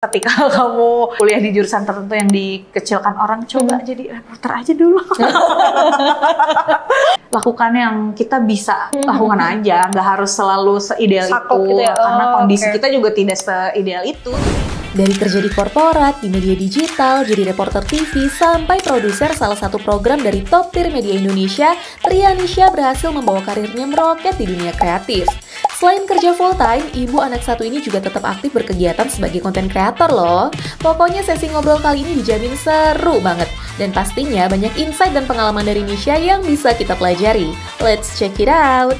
Ketika kamu kuliah di jurusan tertentu yang dikecilkan orang, coba jadi reporter aja dulu. Lakukan yang kita bisa lakukan aja, nggak harus selalu seideal Sakop itu, gitu ya. karena kondisi kita juga tidak seideal itu. Dari kerja di korporat, di media digital, jadi reporter TV, sampai produser salah satu program dari top tier media Indonesia, Trianisha berhasil membawa karirnya meroket di dunia kreatif. Selain kerja full time, ibu anak satu ini juga tetap aktif berkegiatan sebagai konten kreator loh. Pokoknya sesi ngobrol kali ini dijamin seru banget. Dan pastinya banyak insight dan pengalaman dari Nisha yang bisa kita pelajari. Let's check it out!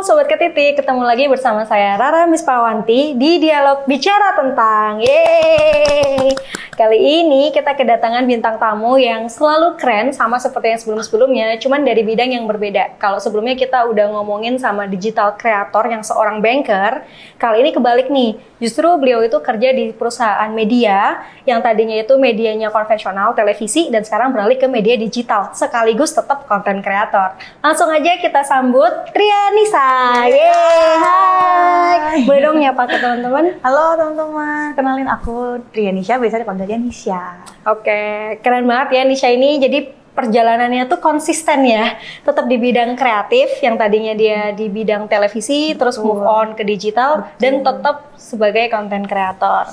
Sobat Ketiti, ketemu lagi bersama saya Rara Mispawanti di Dialog Bicara Tentang. Yeay! Kali ini kita kedatangan bintang tamu yang selalu keren sama seperti yang sebelum-sebelumnya, cuman dari bidang yang berbeda. Kalau sebelumnya kita udah ngomongin sama digital creator yang seorang banker, kali ini kebalik nih. Justru beliau itu kerja di perusahaan media yang tadinya itu medianya konvensional, televisi, dan sekarang beralih ke media digital, sekaligus tetap konten kreator. Langsung aja kita sambut Trianisha. Yeay, hai. Boleh dong nyapa ke teman-teman? Halo teman-teman, kenalin aku Trianisha, biasa dipanggilnya Nisha. Oke, keren banget ya Nisha ini. Jadi perjalanannya tuh konsisten ya, tetap di bidang kreatif yang tadinya dia di bidang televisi, terus move on ke digital, dan tetap sebagai konten kreator.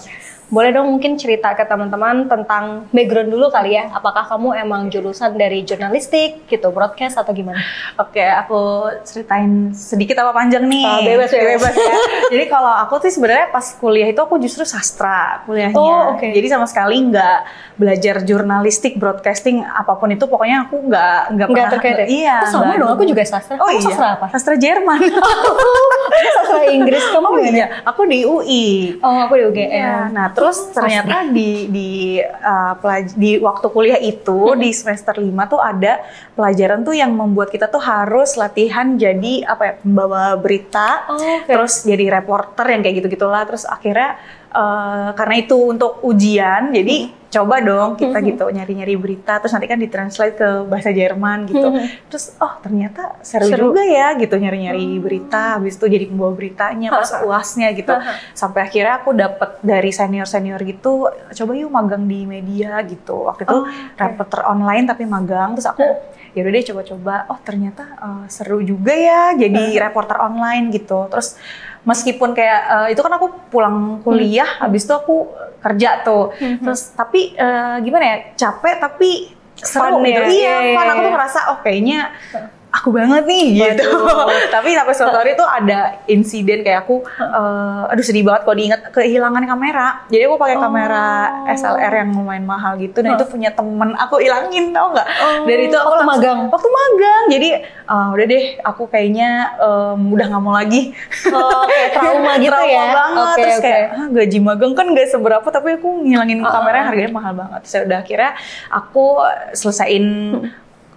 Boleh dong mungkin cerita ke teman-teman tentang background dulu kali ya. Apakah kamu emang jurusan dari jurnalistik gitu, broadcast atau gimana? Oke, aku ceritain sedikit apa panjang nih? Bebas ya. Jadi kalau aku tuh sebenarnya pas kuliah itu aku justru sastra kuliahnya. Oh, oke. Jadi sama sekali nggak belajar jurnalistik, broadcasting, apapun itu pokoknya aku nggak pernah. Terkait ya? Iya. Oh, sama dong, aku juga sastra. Oh kamu iya. Sastra apa? Sastra Jerman. Aku sastra Inggris. Kamu Oh gimana? iya, aku di UI. Oh, aku di UGM. Iya. Nah, terus ternyata di waktu kuliah itu di semester 5 tuh ada pelajaran tuh yang membuat kita tuh harus latihan jadi pembawa berita, terus jadi reporter yang kayak gitu-gitulah. Terus akhirnya karena itu untuk ujian, jadi coba dong kita gitu nyari-nyari berita, terus nanti kan ditranslate ke bahasa Jerman gitu. Terus ternyata seru juga ya gitu nyari-nyari berita, habis itu jadi pembawa beritanya pas UASnya gitu. Sampai akhirnya aku dapet dari senior-senior gitu, coba yuk magang di media gitu. Waktu itu reporter online tapi magang, terus aku ya udah deh coba-coba. Oh ternyata seru juga ya jadi reporter online gitu. Terus meskipun kayak itu kan aku pulang kuliah, habis itu aku kerja tuh. Terus tapi gimana ya, capek tapi seru gitu. Iya, fun. Aku tuh ngerasa kayaknya aku banget nih gitu. Tapi sampai suatu hari tuh ada insiden kayak aku aduh sedih banget kalau diingat, kehilangan kamera. Jadi aku pakai kamera SLR yang lumayan mahal gitu, dan itu punya temen aku hilangin, tau nggak? Dari itu aku waktu magang. Jadi udah deh, aku kayaknya udah nggak mau lagi. Kayak trauma gitu trauma ya. Banget. Terus kayak gaji magang kan nggak seberapa, tapi aku ngilangin kamera yang harganya mahal banget. Terus udah akhirnya aku selesaiin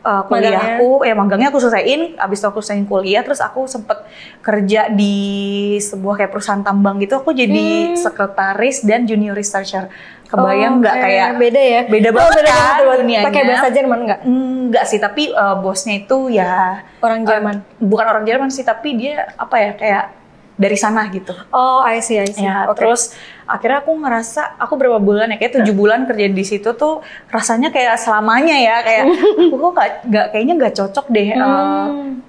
kuliahku, magangnya aku selesaiin, abis itu aku selesaiin kuliah, terus aku sempet kerja di sebuah kayak perusahaan tambang gitu, aku jadi sekretaris dan junior researcher. Kebayang nggak kayak beda ya? Beda banget kan dunianya. Pakai bahasa Jerman nggak? Nggak sih, tapi bosnya itu ya orang Jerman. Bukan orang Jerman sih, tapi dia kayak dari sana gitu. Oh, I see. Ya, terus akhirnya aku ngerasa aku berapa bulan ya, kayak 7 bulan kerja di situ tuh rasanya kayak selamanya ya, kayak aku kok kayaknya nggak cocok deh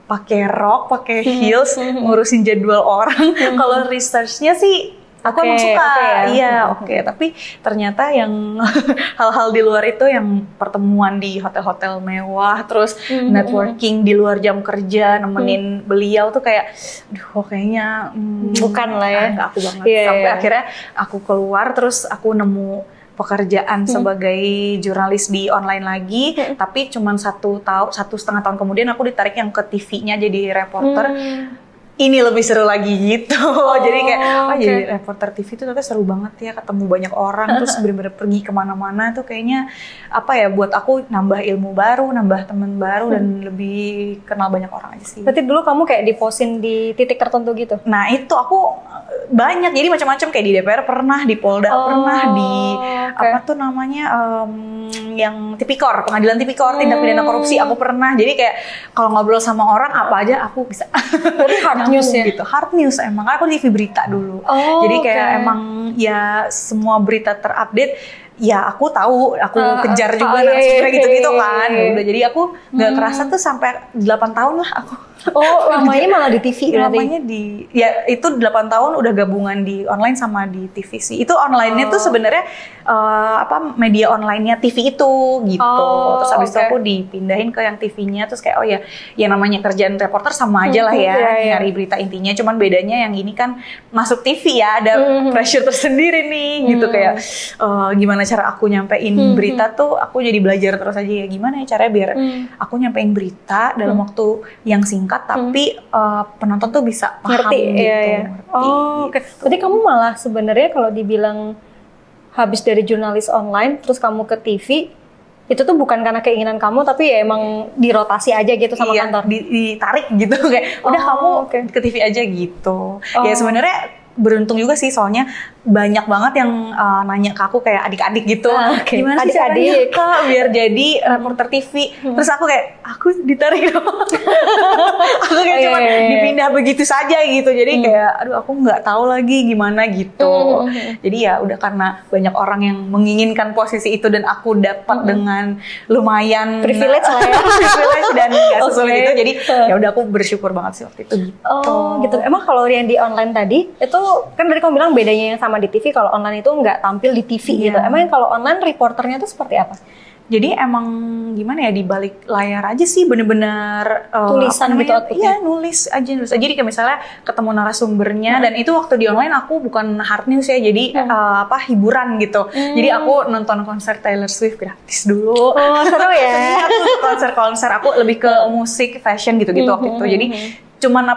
pakai rok, pakai heels, ngurusin jadwal orang. Kalau researchnya sih aku emang suka, tapi ternyata yang hal-hal di luar itu, yang pertemuan di hotel-hotel mewah, terus networking di luar jam kerja, nemenin beliau tuh kayak, aduh kayaknya bukan lah ya, nggak aku banget. Sampai akhirnya aku keluar, terus aku nemu pekerjaan sebagai jurnalis di online lagi, tapi cuman 1,5 tahun kemudian aku ditarik yang ke TV-nya jadi reporter. ini lebih seru lagi gitu. Jadi kayak jadi okay. reporter TV itu ternyata seru banget ya, ketemu banyak orang, terus bener-bener pergi kemana-mana tuh kayaknya apa ya, buat aku nambah ilmu baru, nambah teman baru, dan lebih kenal banyak orang aja sih. Berarti dulu kamu kayak diposin di titik tertentu gitu? Nah itu aku banyak, jadi macam-macam, kayak di DPR pernah, di Polda pernah, di apa tuh namanya yang Tipikor, pengadilan Tipikor, tindak pidana korupsi aku pernah. Jadi kayak kalau ngobrol sama orang apa aja aku bisa. Berarti hard news ya? Gitu. Hard news emang, aku TV berita dulu. Jadi kayak emang ya semua berita terupdate ya aku tahu, aku kejar juga narasumbernya gitu-gitu kan. Udah, jadi aku nggak kerasa tuh sampai 8 tahun lah aku. Lamanya malah di TV berarti? Lamanya ya itu 8 tahun udah gabungan di online sama di TV sih. Itu online-nya tuh sebenarnya media online-nya TV itu gitu. Terus abis itu aku dipindahin ke yang TV-nya, terus kayak ya namanya kerjaan reporter sama aja lah ya, nyari berita intinya. Cuman bedanya yang ini kan masuk TV ya, ada pressure tersendiri nih gitu, kayak gimana cara aku nyampein berita tuh, aku jadi belajar terus aja ya, gimana ya caranya biar aku nyampein berita dalam waktu yang singkat tapi penonton tuh bisa paham ngerti, gitu. Oke. Berarti kamu malah sebenarnya kalau dibilang habis dari jurnalis online terus kamu ke TV, itu tuh bukan karena keinginan kamu, tapi ya emang dirotasi aja gitu sama kantor? Ditarik gitu, kayak udah kamu ke TV aja gitu. Ya sebenarnya beruntung juga sih, soalnya banyak banget yang nanya ke aku kayak adik-adik gitu, gimana sih caranya Kak biar jadi reporter TV. Terus aku kayak, aku ditarik dong. Aku kayak cuma dipindah begitu saja gitu, jadi kayak aduh aku nggak tahu lagi gimana gitu. Jadi ya udah, karena banyak orang yang menginginkan posisi itu dan aku dapat dengan lumayan privilege lah ya. Privilege dan nggak sesulit itu, jadi ya udah aku bersyukur banget sih waktu itu gitu. Gitu. Emang kalau yang di online tadi itu kan tadi kamu bilang bedanya yang sama di TV, kalau online itu nggak tampil di TV gitu. Emang kalau online reporternya itu seperti apa? Jadi emang gimana ya, di balik layar aja sih, bener-bener tulisan gitu Iya, outputnya? nulis aja. Jadi kayak misalnya ketemu narasumbernya, dan itu waktu di online aku bukan hard news ya, jadi hiburan gitu. Jadi aku nonton konser Taylor Swift gratis dulu. Seru ya. Konser-konser aku lebih ke musik, fashion gitu-gitu waktu itu. Jadi cuman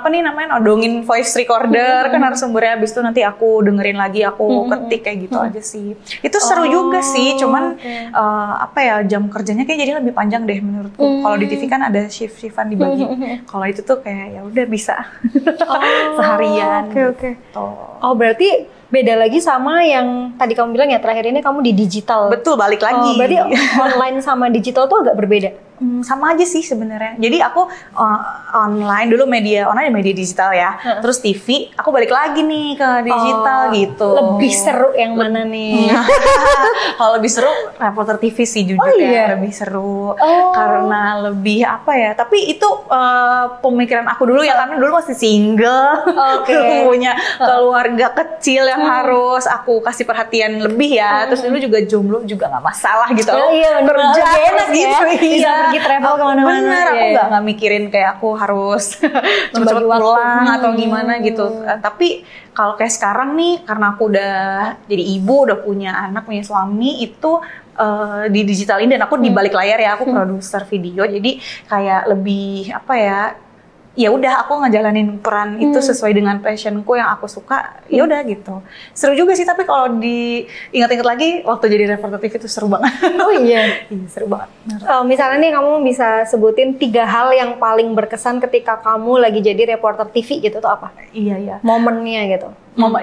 nodongin voice recorder kan narasumbernya, habis itu nanti aku dengerin lagi, aku ketik kayak gitu aja sih. Itu seru juga sih, cuman jam kerjanya kayak jadi lebih panjang deh menurutku. Kalau di TV kan ada shift-shiftan dibagi. Kalau itu tuh kayak ya udah bisa seharian. Oke. Berarti beda lagi sama yang tadi kamu bilang ya, terakhir ini kamu di digital. Betul, balik lagi. Berarti online sama digital tuh agak berbeda? Sama aja sih sebenarnya. Jadi aku online dulu, media digital ya. Terus TV, aku balik lagi nih ke digital gitu. Lebih seru yang mana nih? Kalau lebih seru reporter TV sih jujur ya, lebih seru. Karena lebih tapi itu pemikiran aku dulu ya, karena dulu masih single, punya keluarga kecil yang harus aku kasih perhatian lebih ya. Terus dulu juga jomblo juga nggak masalah gitu. Kerja enak gitu. Iya. Pergi travel kemana-mana. Bener, aku nggak mikirin kayak aku harus cepet pulang atau gimana gitu. Tapi kalau kayak sekarang nih, karena aku udah jadi ibu, udah punya anak, punya suami, itu di digitalin, dan aku di balik layar ya, aku produser video. Jadi kayak lebih ya udah, aku ngejalanin peran itu sesuai dengan passionku yang aku suka. Ya udah gitu. Seru juga sih, tapi kalau diingat-ingat lagi waktu jadi reporter TV itu seru banget. Iya, seru banget. Misalnya nih kamu bisa sebutin 3 hal yang paling berkesan ketika kamu lagi jadi reporter TV gitu, tuh apa? Iya. Momennya gitu.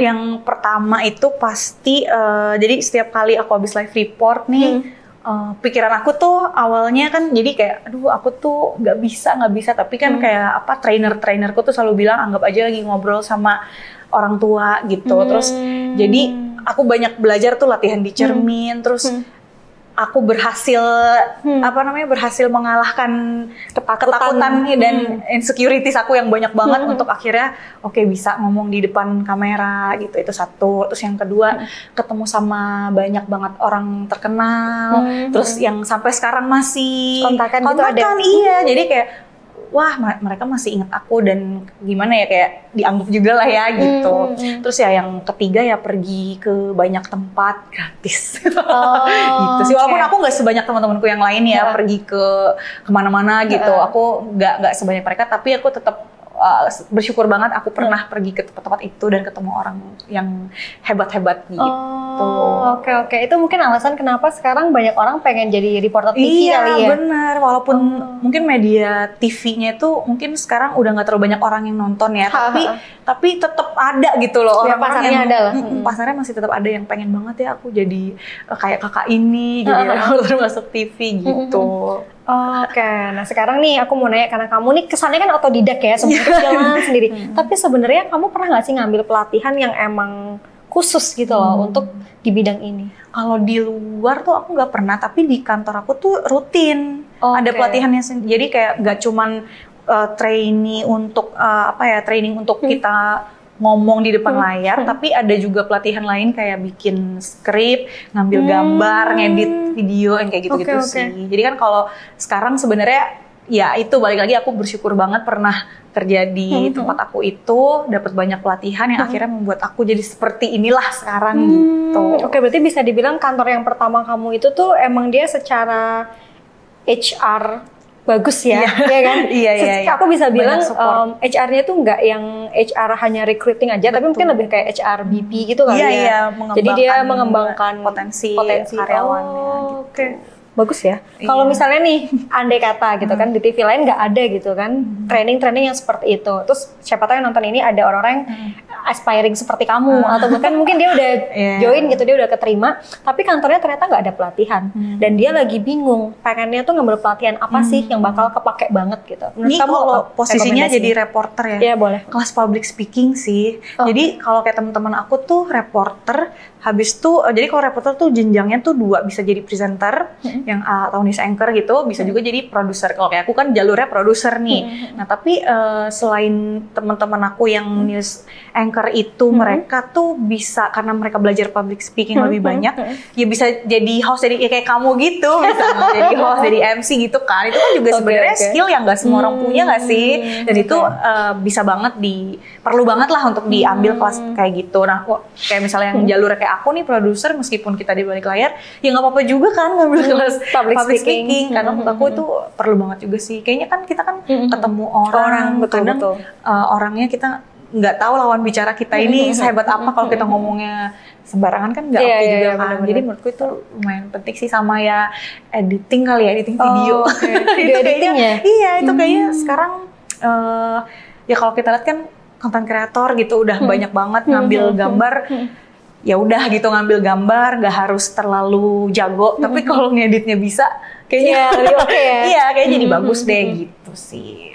Yang pertama itu pasti jadi setiap kali aku habis live report nih, pikiran aku tuh awalnya kan jadi kayak aduh aku tuh nggak bisa, tapi kan kayak trainerku tuh selalu bilang anggap aja lagi ngobrol sama orang tua gitu. Terus jadi aku banyak belajar tuh, latihan di cermin, terus aku berhasil berhasil mengalahkan ketakutan dan insecurities aku yang banyak banget untuk akhirnya bisa ngomong di depan kamera gitu. Itu satu. Terus yang kedua, ketemu sama banyak banget orang terkenal, terus yang sampai sekarang masih kontakan gitu ada. Iya, jadi kayak wah mereka masih ingat aku, dan gimana ya, kayak dianggap juga lah ya gitu. Terus ya yang ketiga ya, pergi ke banyak tempat gratis gitu sih. Walaupun aku nggak sebanyak teman-temanku yang lain ya, pergi ke kemana-mana gitu. Aku nggak sebanyak mereka, tapi aku tetap bersyukur banget aku pernah pergi ke tempat itu dan ketemu orang yang hebat-hebat gitu. Oke. Itu mungkin alasan kenapa sekarang banyak orang pengen jadi reporter TV kali ya. Iya benar, walaupun mungkin media TV-nya itu mungkin sekarang udah nggak terlalu banyak orang yang nonton ya, tapi tetap ada gitu loh ya, orang-orang pasarnya yang ada lah. Pasarnya masih tetap ada yang pengen banget ya aku jadi kayak kakak ini, jadi reporter masuk TV gitu. Oke, nah sekarang nih aku mau nanya, karena kamu nih kesannya kan otodidak ya, semuanya jalan sendiri. Tapi sebenarnya kamu pernah nggak sih ngambil pelatihan yang emang khusus gitu loh untuk di bidang ini? Kalau di luar tuh aku nggak pernah, tapi di kantor aku tuh rutin ada pelatihannya sendiri. Jadi kayak nggak cuman training untuk training untuk kita ngomong di depan layar, tapi ada juga pelatihan lain kayak bikin skrip, ngambil gambar, ngedit video, yang kayak gitu-gitu sih. Jadi kan kalau sekarang sebenarnya ya itu balik lagi aku bersyukur banget pernah kerja di tempat aku itu, dapat banyak pelatihan yang akhirnya membuat aku jadi seperti inilah sekarang gitu. Oke, berarti bisa dibilang kantor yang pertama kamu itu tuh emang dia secara HR bagus ya, ya kan? Iya. Aku bisa bilang HR-nya itu nggak yang HR hanya recruiting aja, tapi mungkin lebih kayak HR BP gitu kali ya. Iya, jadi dia mengembangkan potensi karyawannya. Oke. Bagus ya. Kalau misalnya nih, andai kata gitu kan, di TV lain nggak ada gitu kan, training-training yang seperti itu. Terus siapa tahu yang nonton ini ada orang-orang yang aspiring seperti kamu, atau bahkan mungkin dia udah join gitu, dia udah keterima, tapi kantornya ternyata nggak ada pelatihan. Dan dia lagi bingung, pengennya tuh ngambil pelatihan apa sih yang bakal kepake banget gitu. Menurut ini kamu kalau posisinya jadi reporter ya? Iya, boleh. Kelas public speaking sih. Jadi kalau kayak teman-teman aku tuh reporter, habis tuh, jadi kalau reporter tuh jenjangnya tuh 2, bisa jadi presenter, yang atau news anchor gitu, bisa juga jadi produser. Kalau kayak aku kan jalurnya produser nih. Nah tapi selain teman-teman aku yang news anchor itu, mereka tuh bisa, karena mereka belajar public speaking lebih banyak, ya bisa jadi host, jadi ya kayak kamu gitu, bisa jadi host, jadi MC gitu kan. Itu kan juga sebenarnya skill yang nggak semua orang punya nggak sih? Dan itu bisa banget perlu banget lah untuk diambil kelas kayak gitu. Nah kayak misalnya yang jalur kayak aku nih produser, meskipun kita di balik layar, ya nggak apa-apa juga kan ngambil kelas public speaking. Karena menurut aku itu perlu banget juga sih. Kayaknya kan kita kan ketemu orang, kadang orangnya kita nggak tahu lawan bicara kita ini sehebat apa kalau kita ngomongnya sembarangan kan nggak oke juga kan. Jadi menurutku itu lumayan penting sih, sama ya editing kali ya, editing video. Video editing ya? Iya, itu kayaknya sekarang ya kalau kita lihat kan content creator gitu udah banyak banget ngambil gambar. Ya udah gitu ngambil gambar, nggak harus terlalu jago, tapi kalau ngeditnya bisa, kayaknya lebih oke ya. Iya, kayaknya jadi bagus deh gitu sih.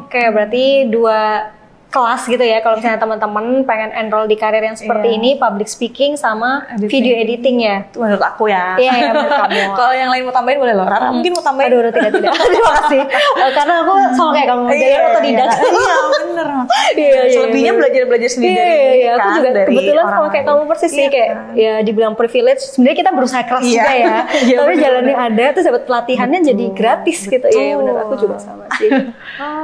Oke, berarti 2 kelas gitu ya kalau misalnya teman-teman pengen enroll di karir yang seperti ini, public speaking sama video editing ya. Itu menurut aku ya. Iya, menurut kamu. Kalau yang lain mau tambahin boleh loh, Rara mungkin mau tambahin. Aduh, tidak. Terima kasih. Karena aku sama kayak kamu, jadi otodidak. Iya, bener. Selebihnya belajar sendiri. Iya, aku juga kebetulan sama kayak kamu persis sih, kayak ya dibilang privilege. Sebenarnya kita berusaha keras juga ya. Tapi jalannya ada, terus dapat pelatihannya jadi gratis gitu. Iya, benar, aku juga sama sih.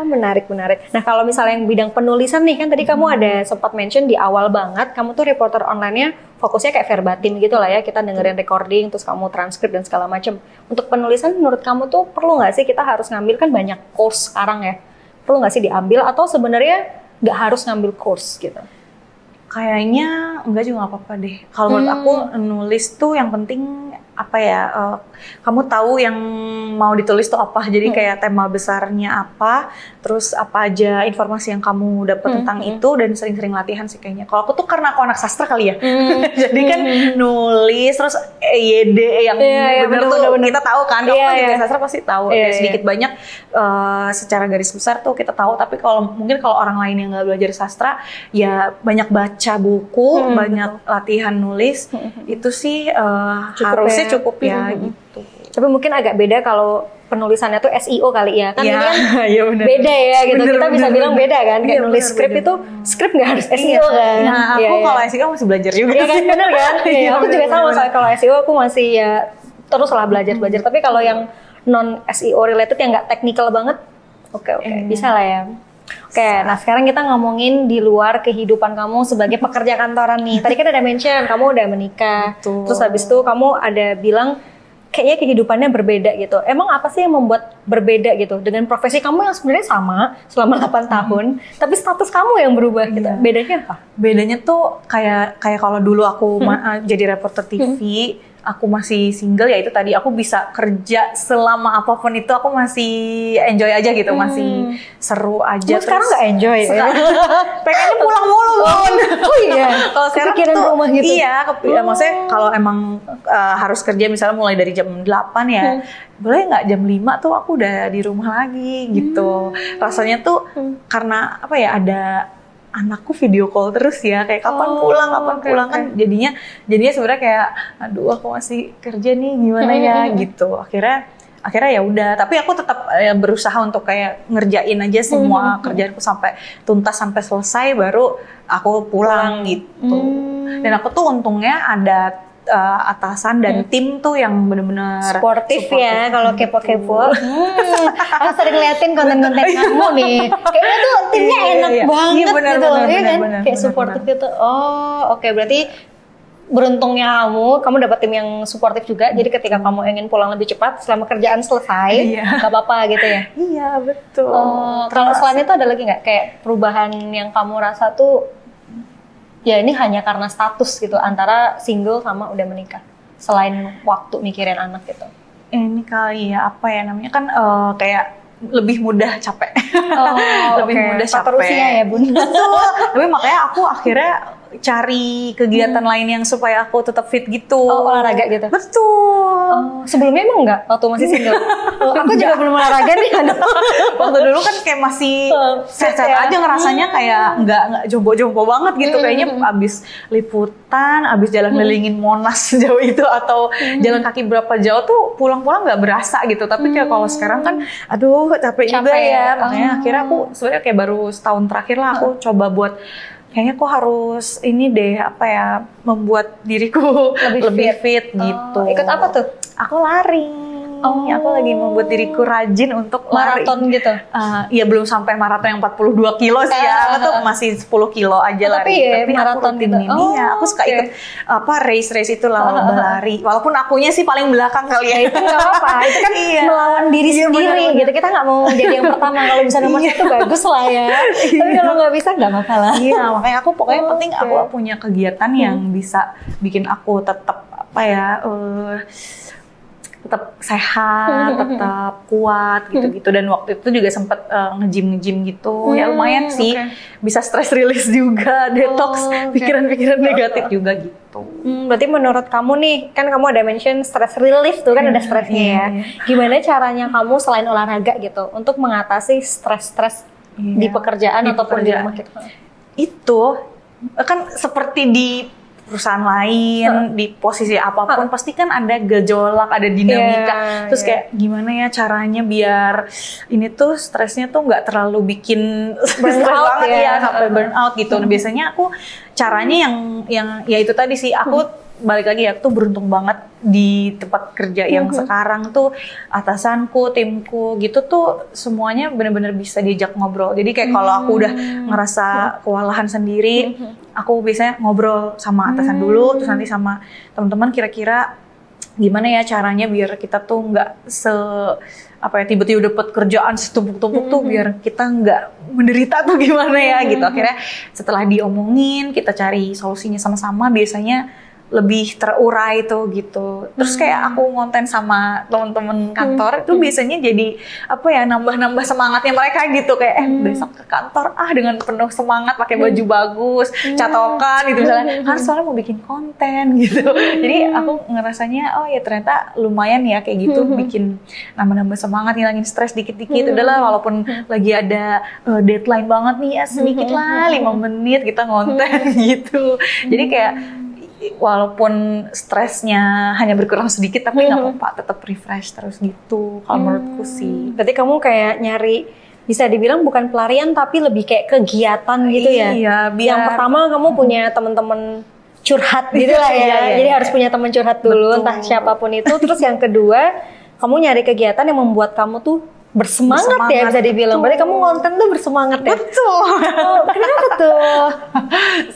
Menarik. Nah, kalau misalnya yang bidang penulisan nih, kan tadi kamu ada sempat mention di awal banget, kamu tuh reporter online-nya fokusnya kayak verbatim gitu lah ya, kita dengerin recording, terus kamu transkrip dan segala macam. Untuk penulisan menurut kamu tuh perlu nggak sih kita harus ngambil, kan banyak course sekarang ya, perlu nggak sih diambil atau sebenarnya nggak harus ngambil course gitu? Kayaknya enggak juga nggak apa-apa deh. Kalau menurut aku nulis tuh yang penting kamu tahu yang mau ditulis tuh apa. Jadi kayak tema besarnya apa, terus apa aja informasi yang kamu dapat tentang itu, dan sering-sering latihan sih kayaknya. Kalau aku tuh karena aku anak sastra kali ya, jadi kan nulis terus EYD yang bener kita tahu kan. Kamu kan juga sastra pasti tahu. Sedikit banyak secara garis besar tuh kita tahu. Tapi mungkin kalau orang lain yang nggak belajar sastra, ya banyak baca buku, banyak latihan nulis. Itu sih harusnya cukup ya gitu. Tapi mungkin agak beda kalau penulisannya tuh SEO kali ya. Kan ini kan beda ya gitu. Bener, kita bisa bilang beda kan. Kayak nulis skrip itu, skrip nggak harus SEO kan. Nah, aku kalau SEO masih belajar juga. Iya kan, bener kan? Aku juga sama soal kalau SEO aku masih ya terus lah belajar. Tapi kalau yang non SEO related yang nggak technical banget, oke, bisa lah ya. Oke, nah sekarang kita ngomongin di luar kehidupan kamu sebagai pekerja kantoran nih. Tadi kan ada mention kamu udah menikah, terus habis itu kamu ada bilang kayaknya kehidupannya berbeda gitu. Emang apa sih yang membuat berbeda gitu dengan profesi kamu yang sebenarnya sama selama 8 tahun, tapi status kamu yang berubah gitu. Bedanya apa? Bedanya tuh kayak kalau dulu aku jadi reporter TV, aku masih single, ya itu tadi aku bisa kerja selama apapun itu, aku masih enjoy aja gitu, masih seru aja. Terus sekarang nggak enjoy? Pengennya pulang mulu, Bun. Oh iya. Kalau sekarang tuh rumah gitu. Iya, maksudnya kalau emang harus kerja misalnya mulai dari jam 8 ya, boleh nggak jam 5 tuh aku udah di rumah lagi gitu. Rasanya tuh karena apa ya, ada anakku video call terus ya, kayak kapan pulang kan, jadinya sebenarnya kayak aduh aku masih kerja nih gimana ya gitu. Akhirnya ya udah, tapi aku tetap berusaha untuk kayak ngerjain aja semua kerjaanku sampai tuntas, sampai selesai baru aku pulang gitu. Dan aku tuh untungnya ada atasan dan tim tuh yang benar-benar sportif ya. Kalau kepo-kepo aku sering liatin konten-konten kamu nih, kayaknya tuh timnya enak banget gitu ya kan, kayak supportif gitu. Oh oke, berarti beruntungnya kamu dapat tim yang suportif juga, jadi ketika kamu ingin pulang lebih cepat selama kerjaan selesai nggak apa-apa gitu ya. Iya betul. Kalau selain itu ada lagi nggak kayak perubahan yang kamu rasa tuh ya ini hanya karena status gitu, antara single sama udah menikah, selain waktu mikirin anak gitu? Ini kali ya, apa ya namanya kan, kayak lebih mudah capek. Lebih mudah capek. Usia ya Bun. Betul. Tapi makanya aku akhirnya cari kegiatan lain yang supaya aku tetap fit gitu. Olahraga gitu? Betul. Sebelumnya emang enggak? Waktu masih single? Aku juga belum olahraga nih. Waktu dulu kan kayak masih sehat-sehat aja, ngerasanya kayak nggak jompo-jompo banget gitu. Kayaknya abis liputan, abis jalan ngelilingin Monas sejauh itu, atau jalan kaki berapa jauh tuh pulang-pulang nggak berasa gitu. Tapi kayak kalau sekarang kan, aduh capek juga ya. Makanya akhirnya aku sebenarnya kayak baru setahun terakhir lah aku coba buat, kayaknya aku harus ini deh, apa ya, membuat diriku lebih fit gitu. Ikut apa tuh? Aku lari. Aku lagi membuat diriku rajin untuk maraton lari. Gitu? Ya belum sampai maraton yang 42 kilo sih ya. Aku tuh masih 10 kilo aja lari. Tapi maraton gitu? Iya, aku suka ikut race itu lah, lari. Walaupun akunya sih paling belakang kali ya. Itu nggak apa-apa. Itu kan melawan diri sendiri gitu. Kita nggak mau jadi yang pertama. Kalau bisa nomor satu bagus lah ya. Tapi kalau nggak bisa nggak apa-apa lah. Iya, makanya aku pokoknya penting aku punya kegiatan yang bisa bikin aku tetap apa ya, tetap sehat, tetap kuat gitu-gitu. Dan waktu itu juga sempet nge-gym gitu. Ya lumayan sih, bisa stress release juga, detox pikiran-pikiran negatif juga gitu. Berarti menurut kamu nih, kan kamu ada mention stress relief tuh kan, ada stressnya ya. Gimana caranya kamu selain olahraga gitu untuk mengatasi stres-stres di pekerjaan ataupun di rumah gitu? Itu kan seperti di perusahaan lain, di posisi apapun pasti kan ada gejolak, ada dinamika. Terus kayak gimana ya caranya biar ini tuh stresnya tuh nggak terlalu bikin stres banget ya, sampai burn out gitu. Nah, biasanya aku caranya yang ya itu tadi sih, aku balik lagi ya, aku tuh beruntung banget di tempat kerja yang sekarang tuh atasanku, timku gitu tuh semuanya benar-benar bisa diajak ngobrol. Jadi kayak kalau aku udah ngerasa kewalahan sendiri, aku biasanya ngobrol sama atasan dulu, terus nanti sama teman-teman kira-kira gimana ya caranya biar kita tuh nggak tiba-tiba dapat kerjaan setumpuk-tumpuk tuh biar kita nggak menderita tuh gimana ya gitu. Akhirnya setelah diomongin, kita cari solusinya sama-sama, biasanya lebih terurai tuh gitu. Terus kayak aku ngonten sama teman-teman kantor itu biasanya jadi apa ya, nambah-nambah semangatnya mereka gitu, kayak besok ke kantor dengan penuh semangat, pakai baju bagus, catokan gitu misalnya, harus soalnya mau bikin konten gitu. Jadi aku ngerasanya oh ya ternyata lumayan ya kayak gitu, bikin nambah-nambah semangat, ngilangin stres dikit-dikit. Udahlah walaupun lagi ada deadline banget nih ya, sedikit lah 5 menit kita ngonten gitu. Jadi kayak walaupun stresnya hanya berkurang sedikit, tapi nggak apa-apa, tetap refresh terus gitu kalau menurutku sih. Berarti kamu kayak nyari, bisa dibilang bukan pelarian tapi lebih kayak kegiatan gitu ya? Iya, biar yang pertama kamu punya teman-teman curhat gitu lah ya, jadi harus punya teman curhat dulu. Betul. Entah siapapun itu. Terus yang kedua, kamu nyari kegiatan yang membuat kamu tuh bersemangat ya, bisa dibilang. Berarti kamu ngonten tuh bersemangat ya? Betul. Kenapa tuh?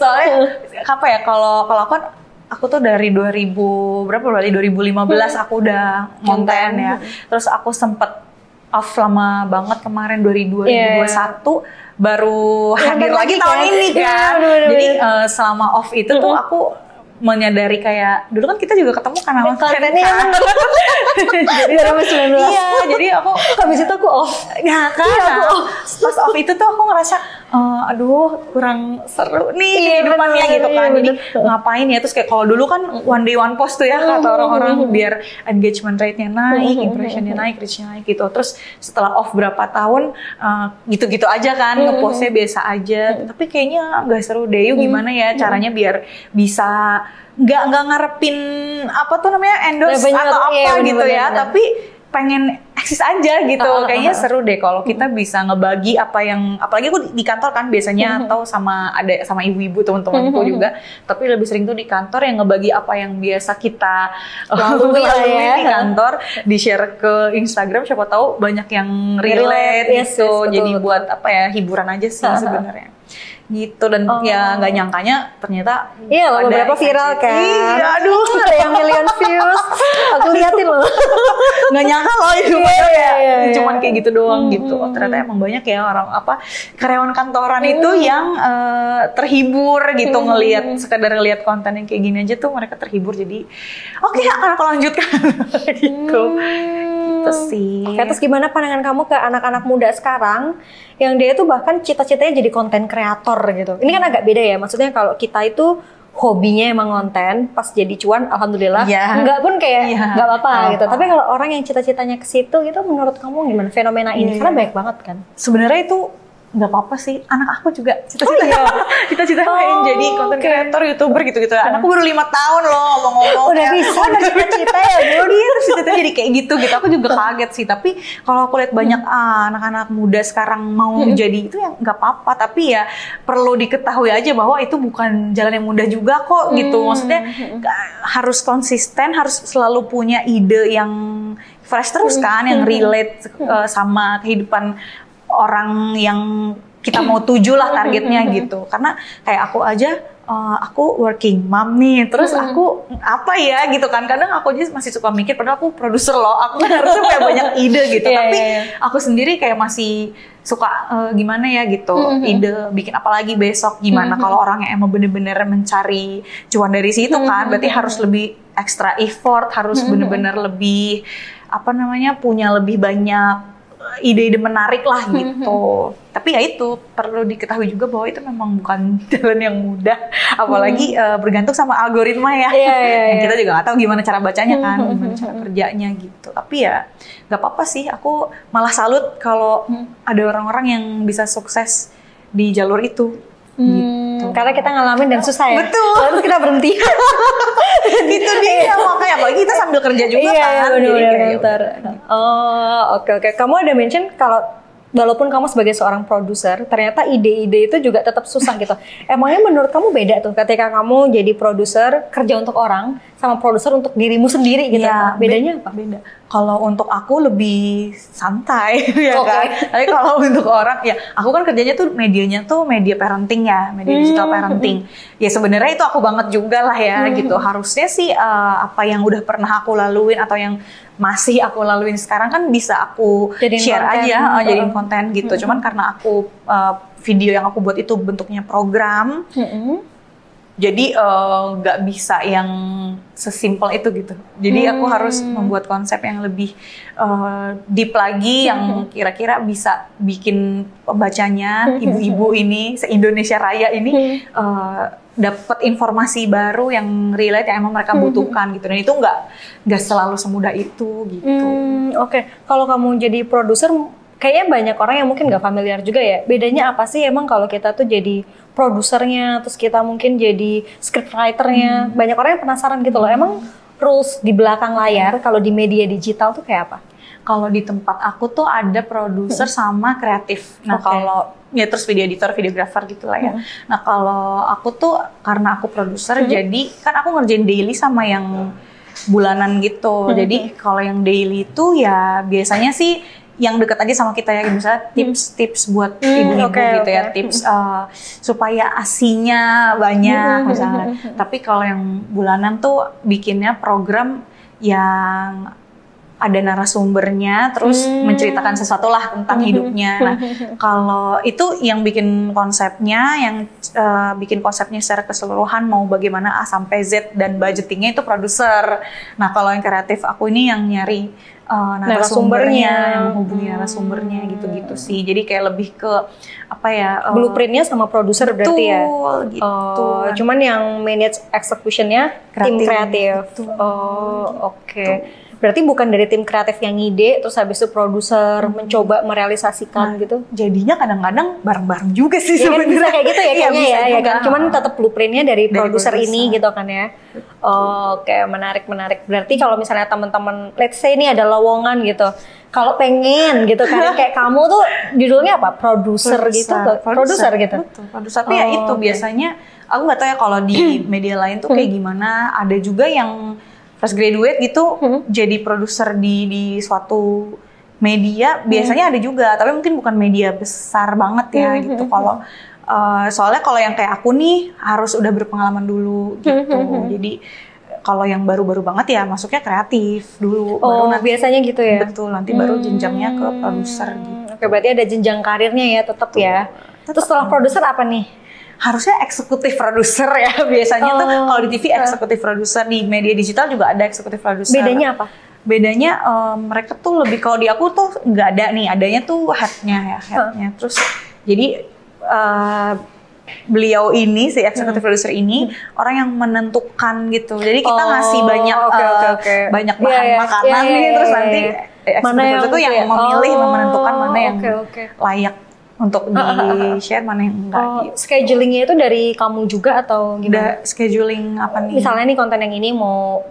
Soalnya apa ya, kalau aku kan aku tuh dari 2015 aku udah konten ya. Terus aku sempet off lama banget kemarin 2021 baru hadir lagi tahun ini kan. Jadi selama off itu tuh aku menyadari kayak dulu kan kita juga ketemu karena kontennya kan. Jadi 2019. Iya, jadi aku habis itu aku off. Ya kan. Pas off itu tuh aku ngerasa aduh kurang seru nih kehidupannya gitu kan. Jadi ngapain ya, terus kayak kalau dulu kan one day one post tuh ya kata orang-orang biar engagement rate-nya naik, impression-nya naik, reach-nya naik gitu. Terus setelah off berapa tahun gitu-gitu aja kan, nge-postnya biasa aja. Tapi kayaknya nggak seru deh. Yuk gimana ya caranya biar bisa nggak ngarepin apa tuh namanya endorse atau apa gitu ya, tapi pengen eksis aja gitu. Kayaknya seru deh kalau kita bisa ngebagi apa yang, apalagi aku di kantor kan biasanya atau sama ibu-ibu teman-temanku juga, tapi lebih sering tuh di kantor yang ngebagi apa yang biasa kita lalui di kantor, di share ke Instagram, siapa tahu banyak yang relate gitu. Jadi buat apa ya, hiburan aja sih sebenarnya gitu. Dan ya nggak nyangkanya ternyata ada beberapa viral kan. Iya, aduh, ada yang million views. Aku liatin loh. Nggak nyangka loh itu cuman kayak gitu doang gitu. Ternyata emang banyak ya orang karyawan kantoran itu yang terhibur gitu sekedar ngelihat konten yang kayak gini aja tuh mereka terhibur. Jadi oke, akan aku lanjutkan gitu. Gitu sih. Oke, terus gimana pandangan kamu ke anak-anak muda sekarang yang dia tuh bahkan cita-citanya jadi konten kreator gitu? Ini kan agak beda ya, maksudnya kalau kita itu hobinya emang konten, pas jadi cuan alhamdulillah, enggak pun kayak enggak apa-apa gitu. Tapi kalau orang yang cita-citanya ke situ gitu, menurut kamu gimana fenomena ini? Karena banyak banget kan. Sebenarnya itu nggak apa-apa sih, anak aku juga cita-cita pengen jadi konten kreator, youtuber gitu-gitu. Anakku baru 5 tahun loh ngomong-ngomong. Udah bisa ada cita-cita ya bro. Dia terus cita-cita jadi kayak gitu. Aku juga kaget sih. Tapi kalau aku lihat banyak anak-anak muda sekarang mau jadi itu ya nggak apa-apa. Tapi ya perlu diketahui aja bahwa itu bukan jalan yang mudah juga kok gitu. Maksudnya harus konsisten, harus selalu punya ide yang fresh terus kan, yang relate sama kehidupan orang yang kita mau tuju lah targetnya gitu. Karena kayak aku aja, aku working mom nih, terus aku apa ya gitu kan. Kadang aku aja masih suka mikir, padahal aku produser loh, aku kan harusnya punya banyak ide gitu. Tapi aku sendiri kayak masih suka gimana ya gitu, ide bikin apa lagi besok, gimana kalau orang yang emang bener-bener mencari cuan dari situ kan, berarti harus lebih extra effort, harus bener-bener lebih punya lebih banyak ide-ide menarik lah gitu. Tapi ya itu perlu diketahui juga bahwa itu memang bukan jalan yang mudah, apalagi bergantung sama algoritma ya. Kita juga nggak tahu gimana cara bacanya kan, gimana cara kerjanya gitu. Tapi ya nggak apa-apa sih, aku malah salut kalau ada orang-orang yang bisa sukses di jalur itu. Gitu. Karena kita ngalamin dan susah ya. Betul. Terus kita berhenti. Itu dia makanya, apalagi kita sambil kerja juga kan. Benar. Oke. Kamu ada mention kalau walaupun kamu sebagai seorang produser, ternyata ide-ide itu juga tetap susah gitu. Emangnya menurut kamu beda tuh ketika kamu jadi produser kerja untuk orang sama produser untuk dirimu sendiri gitu? Ya, bedanya apa? Beda. Kalau untuk aku lebih santai ya kan. Tapi kalau untuk orang, ya aku kan kerjanya tuh medianya tuh media parenting ya, media digital parenting. Ya sebenarnya itu aku banget juga lah ya gitu. Harusnya sih apa yang udah pernah aku laluin atau yang masih aku laluin sekarang kan bisa aku jadiin share konten aja, jadiin konten gitu. Cuman karena aku video yang aku buat itu bentuknya program, jadi nggak bisa yang sesimpel itu gitu. Jadi aku harus membuat konsep yang lebih deep lagi, yang kira-kira bisa bikin pembacanya, ibu-ibu ini se-Indonesia Raya ini dapat informasi baru yang relate yang emang mereka butuhkan gitu. Dan itu nggak selalu semudah itu gitu. Oke. Kalau kamu jadi produser, kayaknya banyak orang yang mungkin nggak familiar juga ya. Bedanya apa sih emang kalau kita tuh jadi produsernya, terus kita mungkin jadi scriptwriternya. Banyak orang yang penasaran gitu loh. Emang rules di belakang layar kalau di media digital tuh kayak apa? Kalau di tempat aku tuh ada produser sama kreatif. Nah kalau ya terus video editor, videographer gitu lah ya. Nah kalau aku tuh karena aku produser, jadi kan aku ngerjain daily sama yang bulanan gitu. Jadi kalau yang daily itu ya biasanya sih yang dekat aja sama kita ya, misalnya tips-tips buat ibu-ibu gitu ya, tips supaya ASI-nya banyak misalnya. Tapi kalau yang bulanan tuh bikinnya program yang ada narasumbernya, terus menceritakan sesuatu lah tentang hidupnya. Nah, kalau itu yang bikin konsepnya, secara keseluruhan mau bagaimana A sampai Z dan budgetingnya itu produser. Nah, kalau yang kreatif aku ini yang nyari narasumbernya, yang hubungi narasumbernya gitu-gitu sih. Jadi kayak lebih ke apa ya? Blueprintnya sama produser berarti ya. Gitu. Cuman yang manage executionnya tim kreatif. Betul. Oke. Berarti bukan dari tim kreatif yang ngide, terus habis itu produser mencoba merealisasikan gitu. Jadinya kadang-kadang bareng-bareng juga sih sebenarnya. Bisa kayak gitu ya kayaknya ya kan. Cuman tetap blueprintnya dari produser ini gitu kan ya. Oke, menarik. Berarti kalau misalnya teman-teman, let's say ini ada lowongan gitu. Kalau pengen gitu kan, kayak kamu tuh judulnya apa? Produser gitu tuh. Produser gitu. Betul, produser. Tapi ya itu biasanya, aku nggak tahu ya kalau di media lain tuh kayak gimana. Ada juga yang fresh graduate gitu jadi produser di suatu media, biasanya ada juga, tapi mungkin bukan media besar banget ya gitu. Kalau soalnya kalau yang kayak aku nih harus udah berpengalaman dulu gitu. Jadi kalau yang baru-baru banget ya masuknya kreatif dulu, baru nanti biasanya gitu ya. Betul, nanti baru jenjangnya ke produser gitu. Oke, berarti ada jenjang karirnya ya tetap ya. Terus setelah produser apa nih? Harusnya eksekutif produser ya biasanya tuh kalau di TV eksekutif produser, di media digital juga ada eksekutif produser. Bedanya apa? Bedanya mereka tuh lebih, kalau di aku tuh nggak ada nih, adanya tuh headnya. Terus jadi beliau ini si eksekutif produser ini orang yang menentukan gitu. Jadi kita ngasih banyak banyak bahan makanan nih, terus nanti eksekutif produser tuh yang memilih, menentukan mana yang layak untuk di-share, mana yang enggak gitu. Schedulingnya itu dari kamu juga atau gimana? Scheduling apa nih? Misalnya nih konten yang ini mau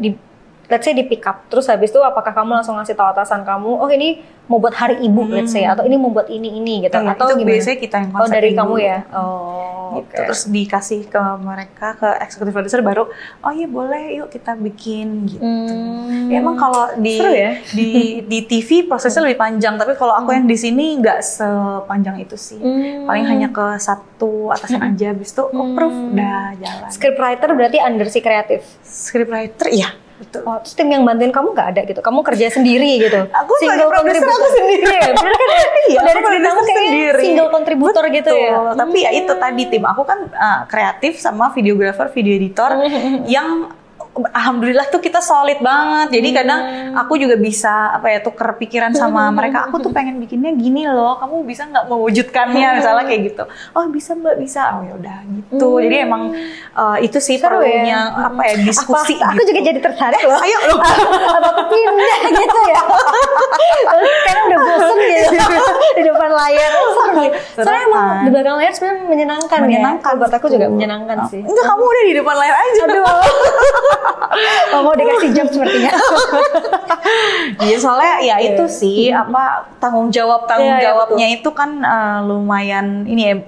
let's say di pick up, terus habis itu apakah kamu langsung ngasih tahu atasan kamu, oh ini mau buat hari ibu let's say, atau ini mau buat ini gitu, atau itu gimana? Biasanya kita yang konsep dari dulu. Kamu ya? Gitu. Terus dikasih ke mereka, ke eksekutif produser, baru oh iya boleh yuk kita bikin gitu. Ya, emang kalau di TV prosesnya lebih panjang, tapi kalau aku yang di sini nggak sepanjang itu sih. Paling hanya ke satu atasan aja, habis itu approve, udah jalan. Scriptwriter berarti under si kreatif? Scriptwriter, iya. Betul. Terus tim yang bantuin kamu nggak ada gitu? Kamu kerja sendiri gitu? Aku single contributor. Aku sendiri. Bener kan? Iya, dari cerita kamu kayak single contributor gitu ya? Tapi ya itu tadi, tim aku kan kreatif sama videographer, video editor yang alhamdulillah tuh kita solid banget. Jadi kadang aku juga bisa tuker pikiran sama mereka. Aku tuh pengen bikinnya gini loh. Kamu bisa nggak mewujudkannya misalnya kayak gitu. Oh bisa Mbak, bisa. Oh ya udah gitu. Jadi emang itu sih perlunya diskusi. Aku juga jadi tertarik loh. Ayo loh. Apa pindah gitu ya? Karena udah bosen gitu di depan layar. Soalnya emang di belakang layar sebenarnya menyenangkan. Ya. Buat aku juga menyenangkan sih. Enggak, kamu udah di depan layar aja. Aduh. Mau dikasih job sepertinya. Iya, soalnya ya itu sih tanggung jawabnya itu kan lumayan ini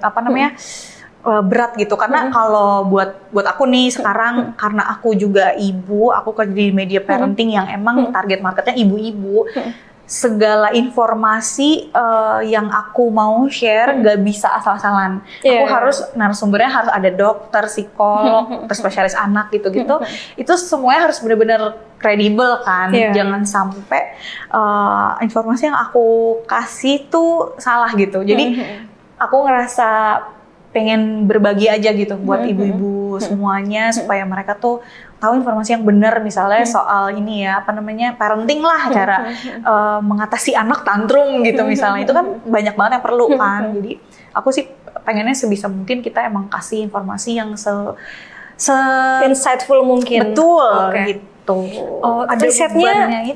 berat gitu, karena kalau buat aku nih sekarang, karena aku juga ibu, aku kerja di media parenting yang emang target marketnya ibu-ibu. Segala informasi yang aku mau share gak bisa asal-asalan. Aku harus narasumbernya harus ada dokter, psikolog, spesialis anak gitu-gitu. Itu semuanya harus benar-benar kredibel kan. Jangan sampai informasi yang aku kasih tuh salah gitu. Jadi aku ngerasa pengen berbagi aja gitu buat ibu-ibu semuanya, supaya mereka tuh tahu informasi yang benar, misalnya soal ini ya parenting lah, cara mengatasi anak tantrum gitu misalnya, itu kan banyak banget yang perlu kan. Jadi aku sih pengennya sebisa mungkin kita emang kasih informasi yang se insightful mungkin. Betul gitu.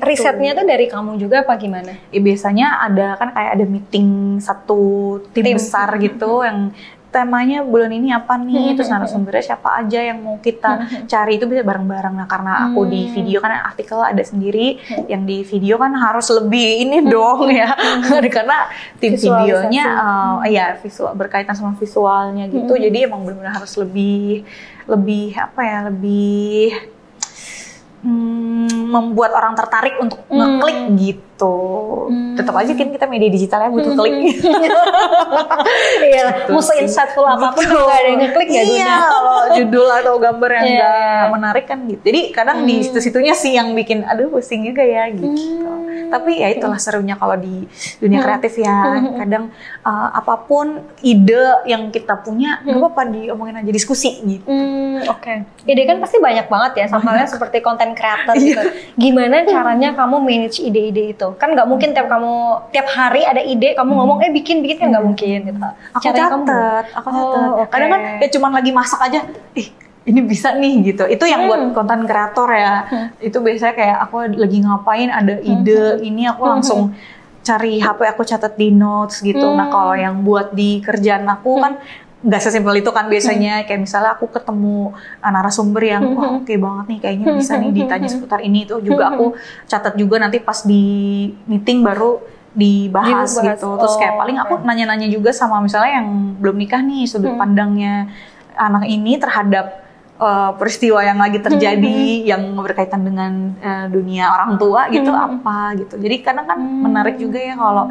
Risetnya tuh dari kamu juga apa gimana? Ya, biasanya ada kan kayak ada meeting satu tim besar gitu yang temanya bulan ini apa nih, terus narasumbernya siapa aja yang mau kita cari, itu bisa bareng-bareng. Nah, karena aku di video kan artikel ada sendiri, yang di video kan harus lebih ini dong ya, karena tim videonya visual, berkaitan sama visualnya gitu, jadi emang benar-benar harus lebih membuat orang tertarik untuk ngeklik gitu. gitu. Tetap aja kan kita media digital ya butuh klik. Iya, mau se-insightful apapun kalau nggak ada yang ngeklik nggak guna. Iya, kalau judul atau gambar yang nggak menarik kan gitu. Jadi kadang di situ-situnya sih yang bikin aduh pusing juga ya gitu. Tapi ya itulah serunya kalau di dunia kreatif ya. Kadang apapun ide yang kita punya nggak apa-apa diomongin aja, diskusi gitu. Oke. Ide kan pasti banyak banget ya, sama halnya seperti konten creator gitu. Gimana caranya kamu manage ide-ide itu? Kan nggak mungkin tiap hari ada ide kamu ngomong bikin kan nggak mungkin gitu. Aku catat. Kadang kan ya cuman lagi masak aja, ini bisa nih gitu. Itu yang buat konten kreator ya. Itu biasanya kayak aku lagi ngapain ada ide ini aku langsung cari HP aku catat di notes gitu. Nah kalau yang buat di kerjaan aku kan nggak sesimpel itu kan biasanya. Kayak misalnya aku ketemu narasumber yang wah oke banget nih kayaknya bisa nih ditanya seputar ini, itu juga aku catat juga, nanti pas di meeting baru dibahas gitu. Terus kayak paling aku nanya-nanya juga sama misalnya yang belum nikah nih, sudut pandangnya anak ini terhadap peristiwa yang lagi terjadi yang berkaitan dengan dunia orang tua gitu apa gitu. Jadi kadang kan menarik juga ya kalau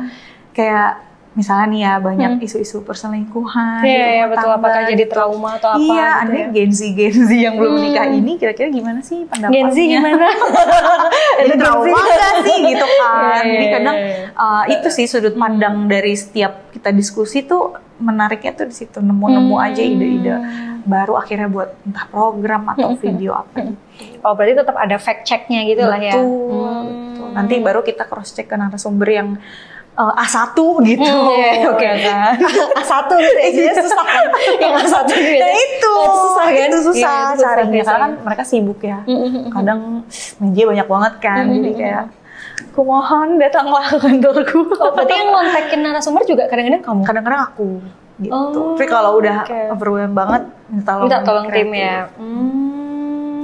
kayak misalnya nih ya banyak isu-isu perselingkuhan. Iya betul, apakah jadi trauma atau apa? Iya, gitu aneh Gen Z yang belum menikah ini kira-kira gimana sih pendapatnya? Gen Z gimana? Jadi trauma nggak sih gitu kan? Jadi kadang itu sih sudut pandang dari setiap kita diskusi tuh menariknya tuh di situ, nemu aja ide-ide baru akhirnya buat entah program atau video apa gitu. Oh berarti tetap ada fact checknya gitu lah ya. Betul. Nanti baru kita cross check ke narasumber yang A1 gitu. Oke kan. A1 gitu ya, susah kan. Yang A1 gitu. Nah itu susah kan? Itu susah carinya karena kan mereka sibuk ya. Kadang media banyak banget kan. Jadi kayak aku mohon datanglah ke kantorku. Oh, berarti yang ngontekin narasumber juga kadang-kadang kamu? Kadang-kadang aku gitu. Tapi kalau udah overwhelmed banget minta tolong tim ya.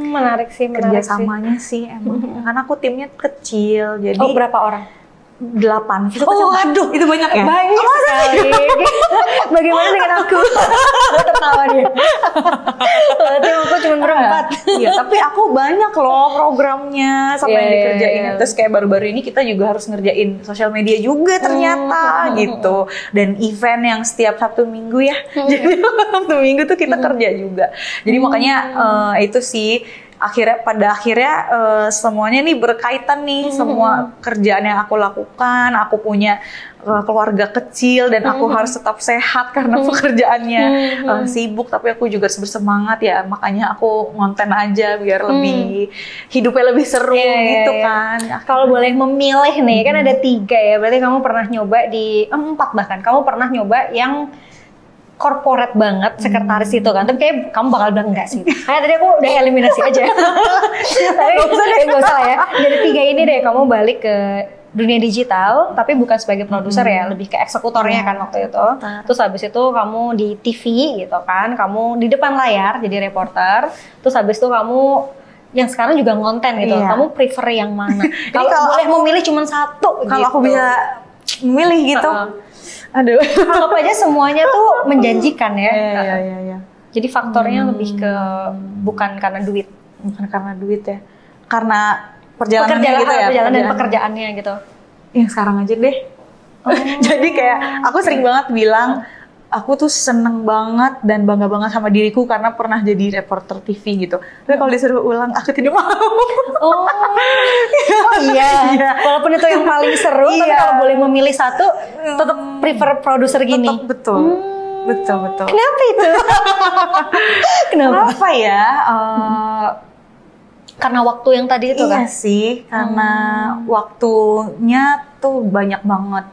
Menarik sih, kerjasamanya sih emang. Karena aku timnya kecil, jadi berapa orang? 8. Aduh, itu banyak ya? Banyak sekali. Bagaimana dengan aku? Tertawa dia. Tim aku cuma berempat. Iya, tapi aku banyak loh programnya sama yang dikerjain. Terus kayak baru-baru ini kita juga harus ngerjain sosial media juga ternyata gitu. Dan event yang setiap Sabtu Minggu ya. Jadi Sabtu Minggu tuh kita kerja juga. Jadi makanya itu sih pada akhirnya semuanya nih berkaitan nih, semua kerjaan yang aku lakukan. Aku punya keluarga kecil dan aku harus tetap sehat karena pekerjaannya sibuk, tapi aku juga harus bersemangat ya, makanya aku ngonten aja biar lebih hidupnya lebih seru gitu kan. Kalau boleh memilih nih, kan ada 3 ya, berarti kamu pernah nyoba di 4 bahkan, kamu pernah nyoba yang corporate banget, sekretaris itu kan, tapi kayak kamu bakal bilang enggak sih. Kayak tadi aku udah eliminasi aja. Tapi gak usah ya. Dari 3 ini deh, kamu balik ke dunia digital, tapi bukan sebagai produser ya, lebih ke eksekutornya kan waktu itu. Terus habis itu kamu di TV gitu kan, kamu di depan layar jadi reporter. Terus habis itu kamu yang sekarang juga ngonten gitu. Kamu prefer yang mana? Kalau boleh memilih cuma satu. Kalau aku bisa memilih gitu. Aduh, anggap aja semuanya tuh menjanjikan ya. Iya. Jadi faktornya lebih ke bukan karena duit. Bukan karena duit ya. Karena perjalanannya gitu ya. Perjalanan dan pekerjaannya gitu. Yang sekarang aja deh. Jadi kayak aku sering banget bilang, aku tuh seneng banget dan bangga banget sama diriku karena pernah jadi reporter TV gitu. Tapi kalau disuruh ulang, aku tidak mau. Iya. Walaupun itu yang paling seru, tapi kalau boleh memilih satu, tetap prefer produser gini. Betul. Kenapa itu? Kenapa ya? Karena waktu yang tadi itu kan? Iya sih, karena waktunya tuh banyak banget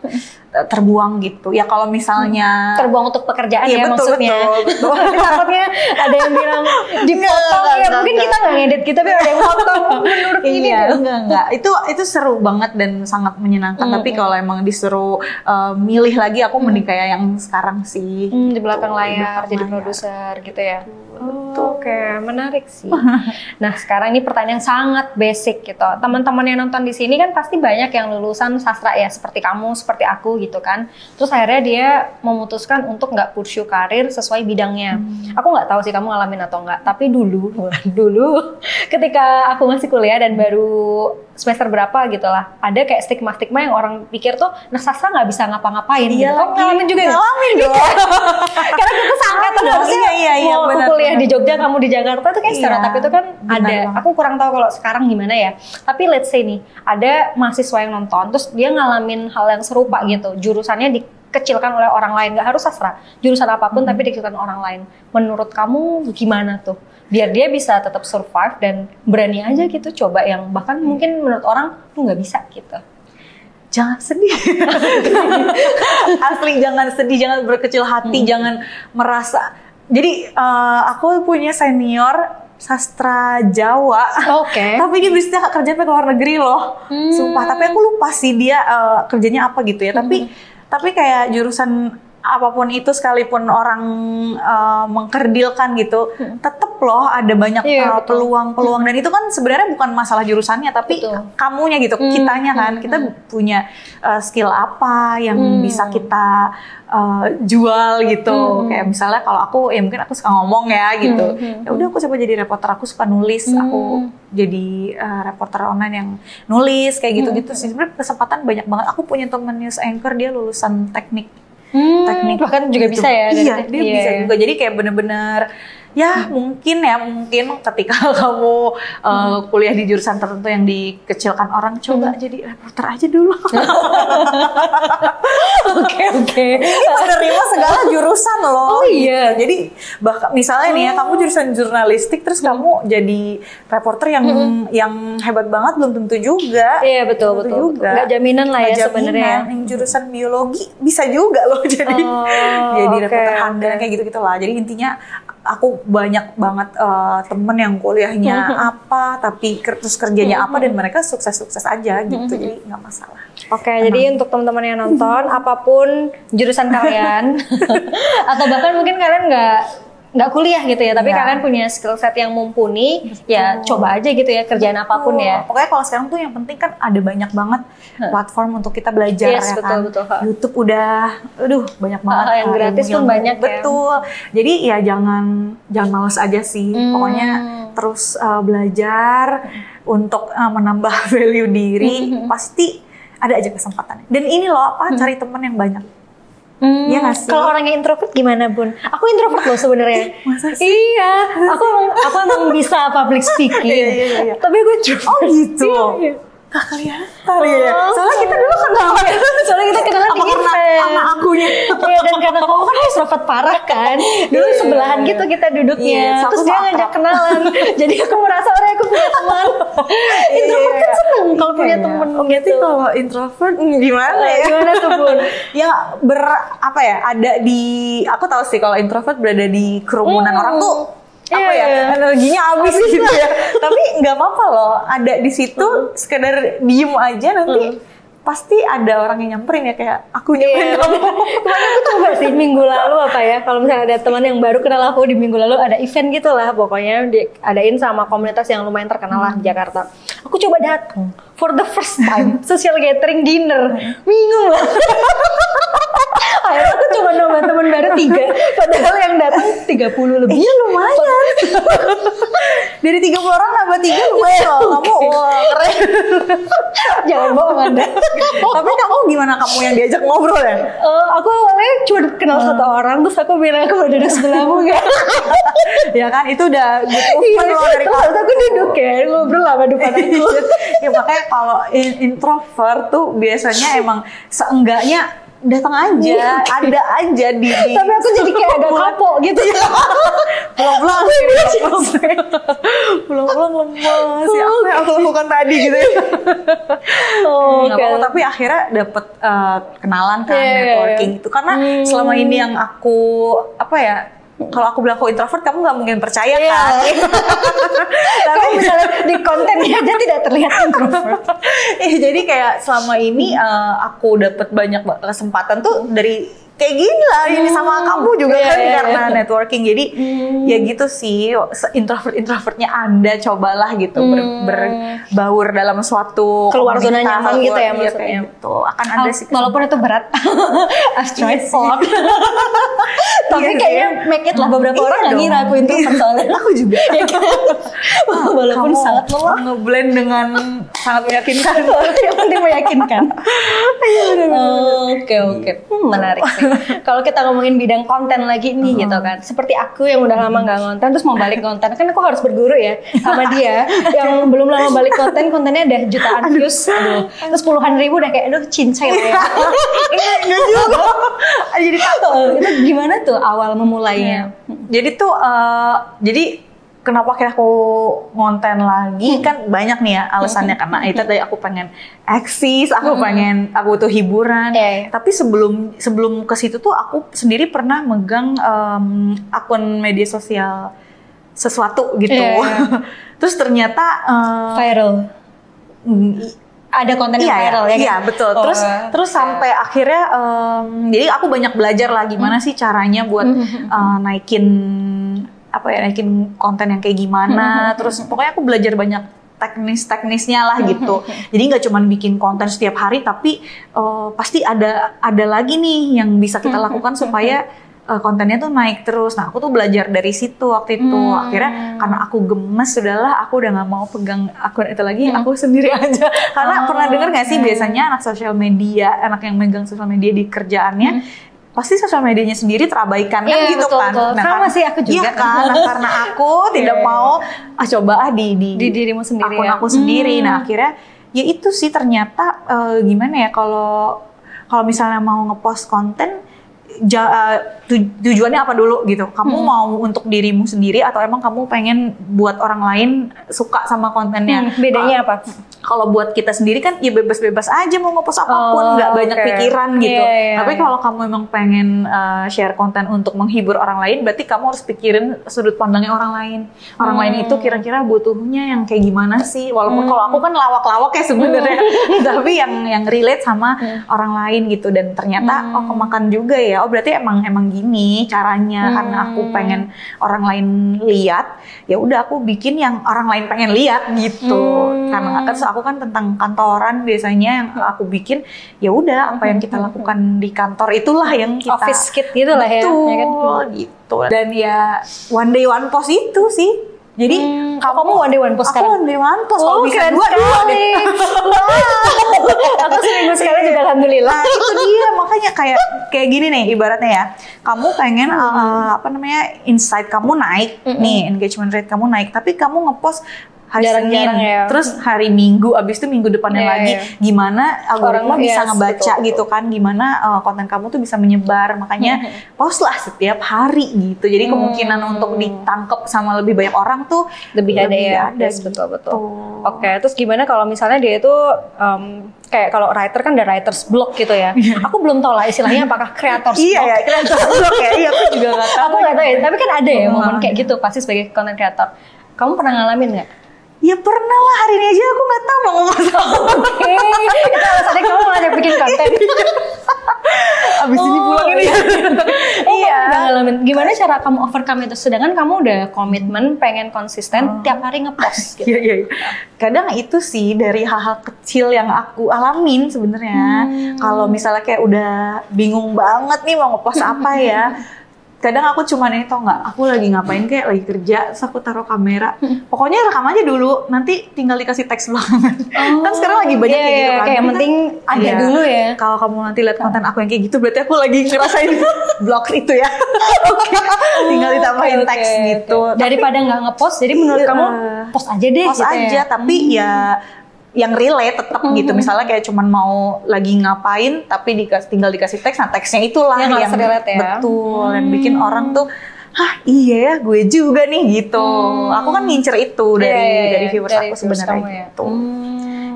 terbuang gitu. Ya kalau misalnya terbuang untuk pekerjaan ya betul, maksudnya. Betul. Takutnya ada yang bilang dipotong ya, mungkin kita nggak ngedit gitu, tapi ada yang potong menurut ini. Enggak. Itu seru banget dan sangat menyenangkan. Tapi kalau emang disuruh milih lagi, aku mending kayak yang sekarang sih. Di belakang layar, jadi produser gitu ya. Betul. Oke, menarik sih. Nah, sekarang ini pertanyaan sangat basic gitu. Teman-teman yang nonton di sini kan pasti banyak yang lulusan sastra ya, seperti kamu, seperti aku gitu kan. Terus akhirnya dia memutuskan untuk nggak pursue karir sesuai bidangnya. Aku nggak tahu sih kamu ngalamin atau nggak, tapi dulu ketika aku masih kuliah dan baru semester berapa gitu lah, ada kayak stigma-stigma yang orang pikir tuh, nah sastra nggak bisa ngapa-ngapain. Iya, gitu. Kamu ngalamin juga ya? Ngalamin dong. Karena kita sangkatan harusnya iya, mau benar, aku kuliah benar. di Jogja, kamu di Jakarta itu kayak stereotip itu kan benar ada. banget. Aku kurang tahu kalau sekarang gimana ya. Tapi let's say nih, ada mahasiswa yang nonton, terus dia ngalamin hal yang serupa gitu. Jurusannya dikecilkan oleh orang lain, nggak harus sastra. Jurusan apapun tapi dikecilkan orang lain. Menurut kamu gimana tuh? Biar dia bisa tetap survive dan berani aja gitu coba yang bahkan mungkin menurut orang tuh nggak bisa gitu. Jangan sedih. Asli jangan sedih, jangan berkecil hati, jangan merasa. Jadi aku punya senior sastra Jawa. Oke. Tapi dia bisa kerjanya ke luar negeri loh. Sumpah, tapi aku lupa sih dia kerjanya apa gitu ya. Tapi kayak jurusan apapun itu, sekalipun orang mengkerdilkan gitu, tetep loh ada banyak peluang-peluang. Dan itu kan sebenarnya bukan masalah jurusannya, tapi kamunya gitu, kitanya kan, kita punya skill apa yang bisa kita jual gitu. Kayak misalnya kalau aku ya mungkin aku suka ngomong ya gitu. Ya udah aku coba jadi reporter, aku suka nulis, aku jadi reporter online yang nulis kayak gitu-gitu sih. Sebenarnya kesempatan banyak banget. Aku punya temen news anchor, dia lulusan teknik Bahkan juga gitu. bisa ya. Iya, dia bisa juga. Jadi kayak bener-bener ya mungkin ketika kamu kuliah di jurusan tertentu yang dikecilkan orang, coba jadi reporter aja dulu. Oke. Ini menerima segala jurusan loh. Oh iya. Jadi bahkan misalnya nih ya, kamu jurusan jurnalistik terus kamu jadi reporter yang hebat banget, belum tentu juga. Iya, betul. Nggak jaminan lah ya sebenarnya. Yang jurusan biologi bisa juga loh jadi reporter handal kayak gitu-gitulah. Jadi intinya aku banyak banget temen yang kuliahnya apa tapi terus kerjanya apa dan mereka sukses-sukses aja gitu. Jadi nggak masalah. Oke, jadi untuk teman-teman yang nonton, apapun jurusan kalian atau bahkan mungkin kalian nggak kuliah gitu ya, tapi kalian punya skill set yang mumpuni, ya coba aja gitu ya kerjaan apapun ya. Pokoknya kalau sekarang tuh yang penting kan ada banyak banget platform untuk kita belajar ya kan. Betul. YouTube udah, banyak banget. Yang gratis pun banyak ya. Betul. Jadi ya jangan malas aja sih. Pokoknya terus belajar untuk menambah value diri. Pasti ada aja kesempatannya. Dan ini loh cari teman yang banyak. Iya nggak sih? Kalau orangnya introvert gimana, Bun? Aku introvert loh sebenarnya. Masa sih? Iya, aku emang bisa public speaking. Iya. Tapi aku introvert. Oh gitu. Iya. Gak kelihatan ya. Soalnya kita dulu kenalan. Soalnya kita kenalan di event. Sama akunya. Iya, dan karena kamu kan extrovert parah kan. Dulu sebelahan gitu kita duduknya. Iya, terus dia ngajak kenalan. Jadi aku merasa aku punya teman. Introvert kan seneng kalau punya temen gitu. Kalau introvert gimana ya? Gimana tuh, Bun? Ya ada di, aku tahu sih kalau introvert berada di kerumunan orang tuh energinya habis gitu ya. Tapi nggak apa-apa loh, ada di situ sekedar diem aja nanti pasti ada orang yang nyamperin ya, kayak aku nyamperin kamu. Kemarin aku coba sih minggu lalu kalau misalnya ada teman yang baru kenal aku di minggu lalu, ada event gitu lah pokoknya diadain sama komunitas yang lumayan terkenal lah di Jakarta. Aku coba datang for the first time social gathering dinner, bingung lah. Akhirnya aku coba nambah teman baru 3, padahal yang datang 30 lebih. Iya lumayan. Dari 30 orang nambah 3 lumayan loh. Kamu keren. Jangan bohong Anda. Tapi kamu gimana, kamu yang diajak ngobrol ya? Aku awalnya cuma kenal satu orang, terus aku bilang aku mau duduk sebelahmu gak? Ya kan itu udah movement loh dari kamu. Terus aku duduk ya, ngobrol sama depan aku. Ya makanya kalau introvert tuh biasanya emang seenggaknya datang aja, ada aja di. Tapi aku jadi kayak agak kapok gitu ya. Pulang-pulang lemas. Ya apa yang aku lakukan tadi gitu ya. Tapi akhirnya dapet kenalan kan, networking itu. Karena selama ini yang aku Kalau aku bilang aku introvert, kamu nggak mungkin percaya kan? Tapi misalnya di kontennya aja tidak terlihat introvert. Jadi kayak selama ini aku dapat banyak kesempatan tuh dari kayak gini lah, ini sama kamu juga kan karena networking. Jadi ya gitu sih, introvertnya Anda cobalah gitu berbaur dalam suatu keluar zona nyaman gitu ya maksudnya. Gitu. Akan ada sih walaupun itu berat. I've tried a tapi kayaknya make it lah, beberapa orang nggak ngira aku introvert soalnya. Aku juga. Walaupun sangat lelah. Ngeblend dengan sangat meyakinkan. Yang penting meyakinkan. Oke. Menarik sih. Kalau kita ngomongin bidang konten lagi nih gitu kan, seperti aku yang udah lama nggak ngonten terus mau balik konten, kan aku harus berguru ya sama dia yang belum lama balik kontennya udah jutaan views, terus puluhan ribu udah kayak aduh cincai lah ya. Enggak juga. Jadi itu gimana tuh awal memulainya? Jadi tuh kenapa akhirnya aku ngonten lagi, kan banyak nih ya alasannya. Karena itu tadi aku pengen eksis, aku butuh hiburan. Tapi sebelum ke situ tuh aku sendiri pernah megang akun media sosial sesuatu gitu. Terus ternyata viral. Ada konten yang viral ya? Iya betul. Terus sampai akhirnya jadi aku banyak belajar lah gimana sih caranya buat naikin konten yang kayak gimana. Terus pokoknya aku belajar banyak teknisnya lah gitu. Jadi nggak cuma bikin konten setiap hari, tapi pasti ada lagi nih yang bisa kita lakukan supaya kontennya tuh naik terus. Nah aku tuh belajar dari situ waktu itu. Akhirnya karena aku gemes, sudahlah aku udah nggak mau pegang akun itu lagi, aku sendiri aja. Karena pernah dengar nggak sih biasanya anak yang megang sosial media di kerjaannya pasti sosial medianya sendiri terabaikan kan gitu betul, kan. Nah, sama sih aku juga kan. Karena aku tidak mau coba di dirimu sendiri. Akun aku sendiri. Nah akhirnya ya itu sih ternyata gimana ya kalau misalnya mau ngepost konten tujuannya apa dulu gitu. Kamu mau untuk dirimu sendiri atau emang kamu pengen buat orang lain suka sama kontennya? Bedanya apa? Kalau buat kita sendiri kan ya bebas-bebas aja mau ngepost apapun, nggak banyak pikiran gitu. Tapi kalau kamu emang pengen share konten untuk menghibur orang lain, berarti kamu harus pikirin sudut pandangnya orang lain. Orang lain itu kira-kira butuhnya yang kayak gimana sih? Walaupun kalau aku kan lawak-lawak ya sebenarnya, tapi yang relate sama orang lain gitu. Dan ternyata kemakan juga ya. Oh berarti emang gini caranya. Karena aku pengen orang lain lihat, ya udah aku bikin yang orang lain pengen lihat gitu. Karena aku kan tentang kantoran biasanya yang aku bikin, ya udah apa yang kita lakukan di kantor itulah yang kita office kit gitu lah ya. Betul gitu. Dan ya one day one post itu sih. Jadi kamu one day one post sekarang? Aku one day one post. Kalau bisa dua deh. Aku seminggu sekali juga alhamdulillah. Nah itu dia, makanya kayak gini nih ibaratnya ya. Kamu pengen insight kamu naik nih, engagement rate kamu naik, tapi kamu ngepost hari Senin, terus hari Minggu, abis itu minggu depannya lagi, gimana algoritma bisa ngebaca gitu kan, gimana konten kamu tuh bisa menyebar, makanya post lah setiap hari gitu, jadi kemungkinan untuk ditangkap sama lebih banyak orang tuh lebih ada gitu. Betul. Oke, terus gimana kalau misalnya dia itu kayak kalau writer kan ada writer's block gitu ya, aku belum tahu lah istilahnya apakah creator's block. Iya, creator's block ya, iya aku juga nggak tahu. Aku nggak tahu ya, tapi kan ada ya momen kayak gitu pasti sebagai content creator. Kamu pernah ngalamin nggak? Ya pernah lah, hari ini aja aku nggak tahu mau ngomong apa. Oke, itu alasannya kamu ngajak bikin konten. Abis ini pulang ini. Iya. Ngalamin. Gimana cara kamu overcome itu? Sedangkan kamu udah komitmen pengen konsisten tiap hari ngepost. Gitu. Iya. Kadang itu sih dari hal-hal kecil yang aku alamin sebenarnya. Kalau misalnya kayak udah bingung banget nih mau ngepost apa ya. Kadang aku cuma ini tau nggak, aku lagi ngapain kayak lagi kerja, terus aku taruh kamera, pokoknya rekam aja dulu, nanti tinggal dikasih teks belakangan. Kan sekarang lagi banyak kayak gitu kan. Kayak yang penting ada dulu ya. Kalau kamu nanti lihat konten aku yang kayak gitu, berarti aku lagi ngerasain vlog itu ya. Tinggal ditambahin teks gitu. Daripada nggak ngepost, jadi menurut kamu post aja deh. Post gitu aja, tapi ya yang relate tetap gitu. Misalnya kayak cuman mau lagi ngapain tapi tinggal dikasih teks, nah teksnya itulah yang relate ya. Betul, yang bikin orang tuh iya ya gue juga nih gitu. Aku kan ngincer itu dari viewers aku sebenarnya gitu.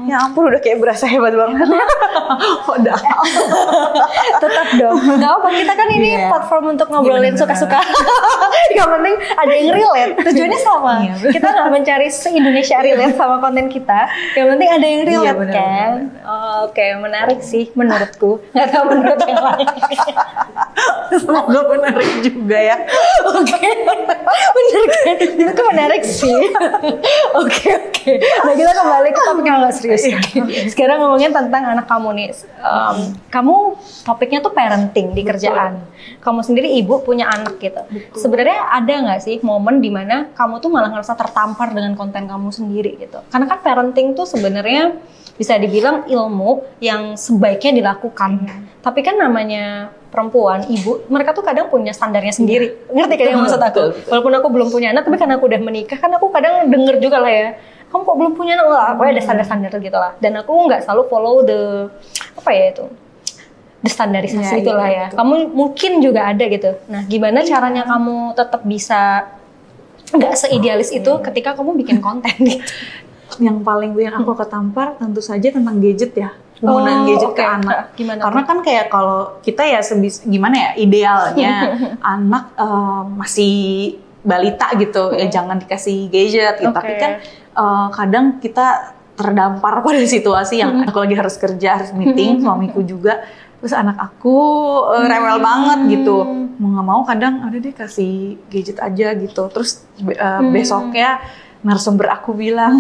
Ya ampun, udah kayak berasa hebat banget. Udah. Tetap dong. Gak apa, kita kan ini platform untuk ngobrolin suka-suka. Yang penting ada yang relate. Tujuannya sama. Kita gak mencari se-Indonesia relate sama konten kita. Yang penting ada yang relate kan. Oke, menarik sih menurutku. Gak tahu menurut yang lain. Semoga menarik juga ya. Oke. Bener kan? Itu menarik sih. Oke. Nah, kita kembali ke topik yang agak serius. Sekarang ngomongin tentang anak kamu nih. Kamu topiknya tuh parenting di kerjaan. Kamu sendiri ibu punya anak gitu. Sebenarnya ada nggak sih momen dimana kamu tuh malah ngerasa tertampar dengan konten kamu sendiri gitu? Karena kan parenting tuh sebenarnya bisa dibilang ilmu yang sebaiknya dilakukan. Tapi kan namanya perempuan, ibu, mereka tuh kadang punya standarnya sendiri. Ngerti kan yang maksud aku? Walaupun aku belum punya anak, tapi karena aku udah menikah, kan aku kadang denger juga lah ya, kamu kok belum punya anak? Wah, aku ada standar-standar gitu lah. Dan aku nggak selalu follow the standarisasi itu lah ya. Kamu mungkin juga ada gitu. Nah, gimana caranya kamu tetap bisa nggak seidealis itu ketika kamu bikin konten gitu? Yang paling bikin aku ketampar tentu saja tentang gadget ya. Penggunaan gadget ke anak. Gimana? Karena kan kayak kalau kita ya gimana ya, idealnya anak masih balita gitu ya jangan dikasih gadget gitu. Tapi kan kadang kita terdampar pada situasi yang aku lagi harus kerja, harus meeting, suamiku juga. Terus anak aku rewel banget gitu. Mau nggak mau kadang ada deh kasih gadget aja gitu. Terus besoknya narasumber aku bilang,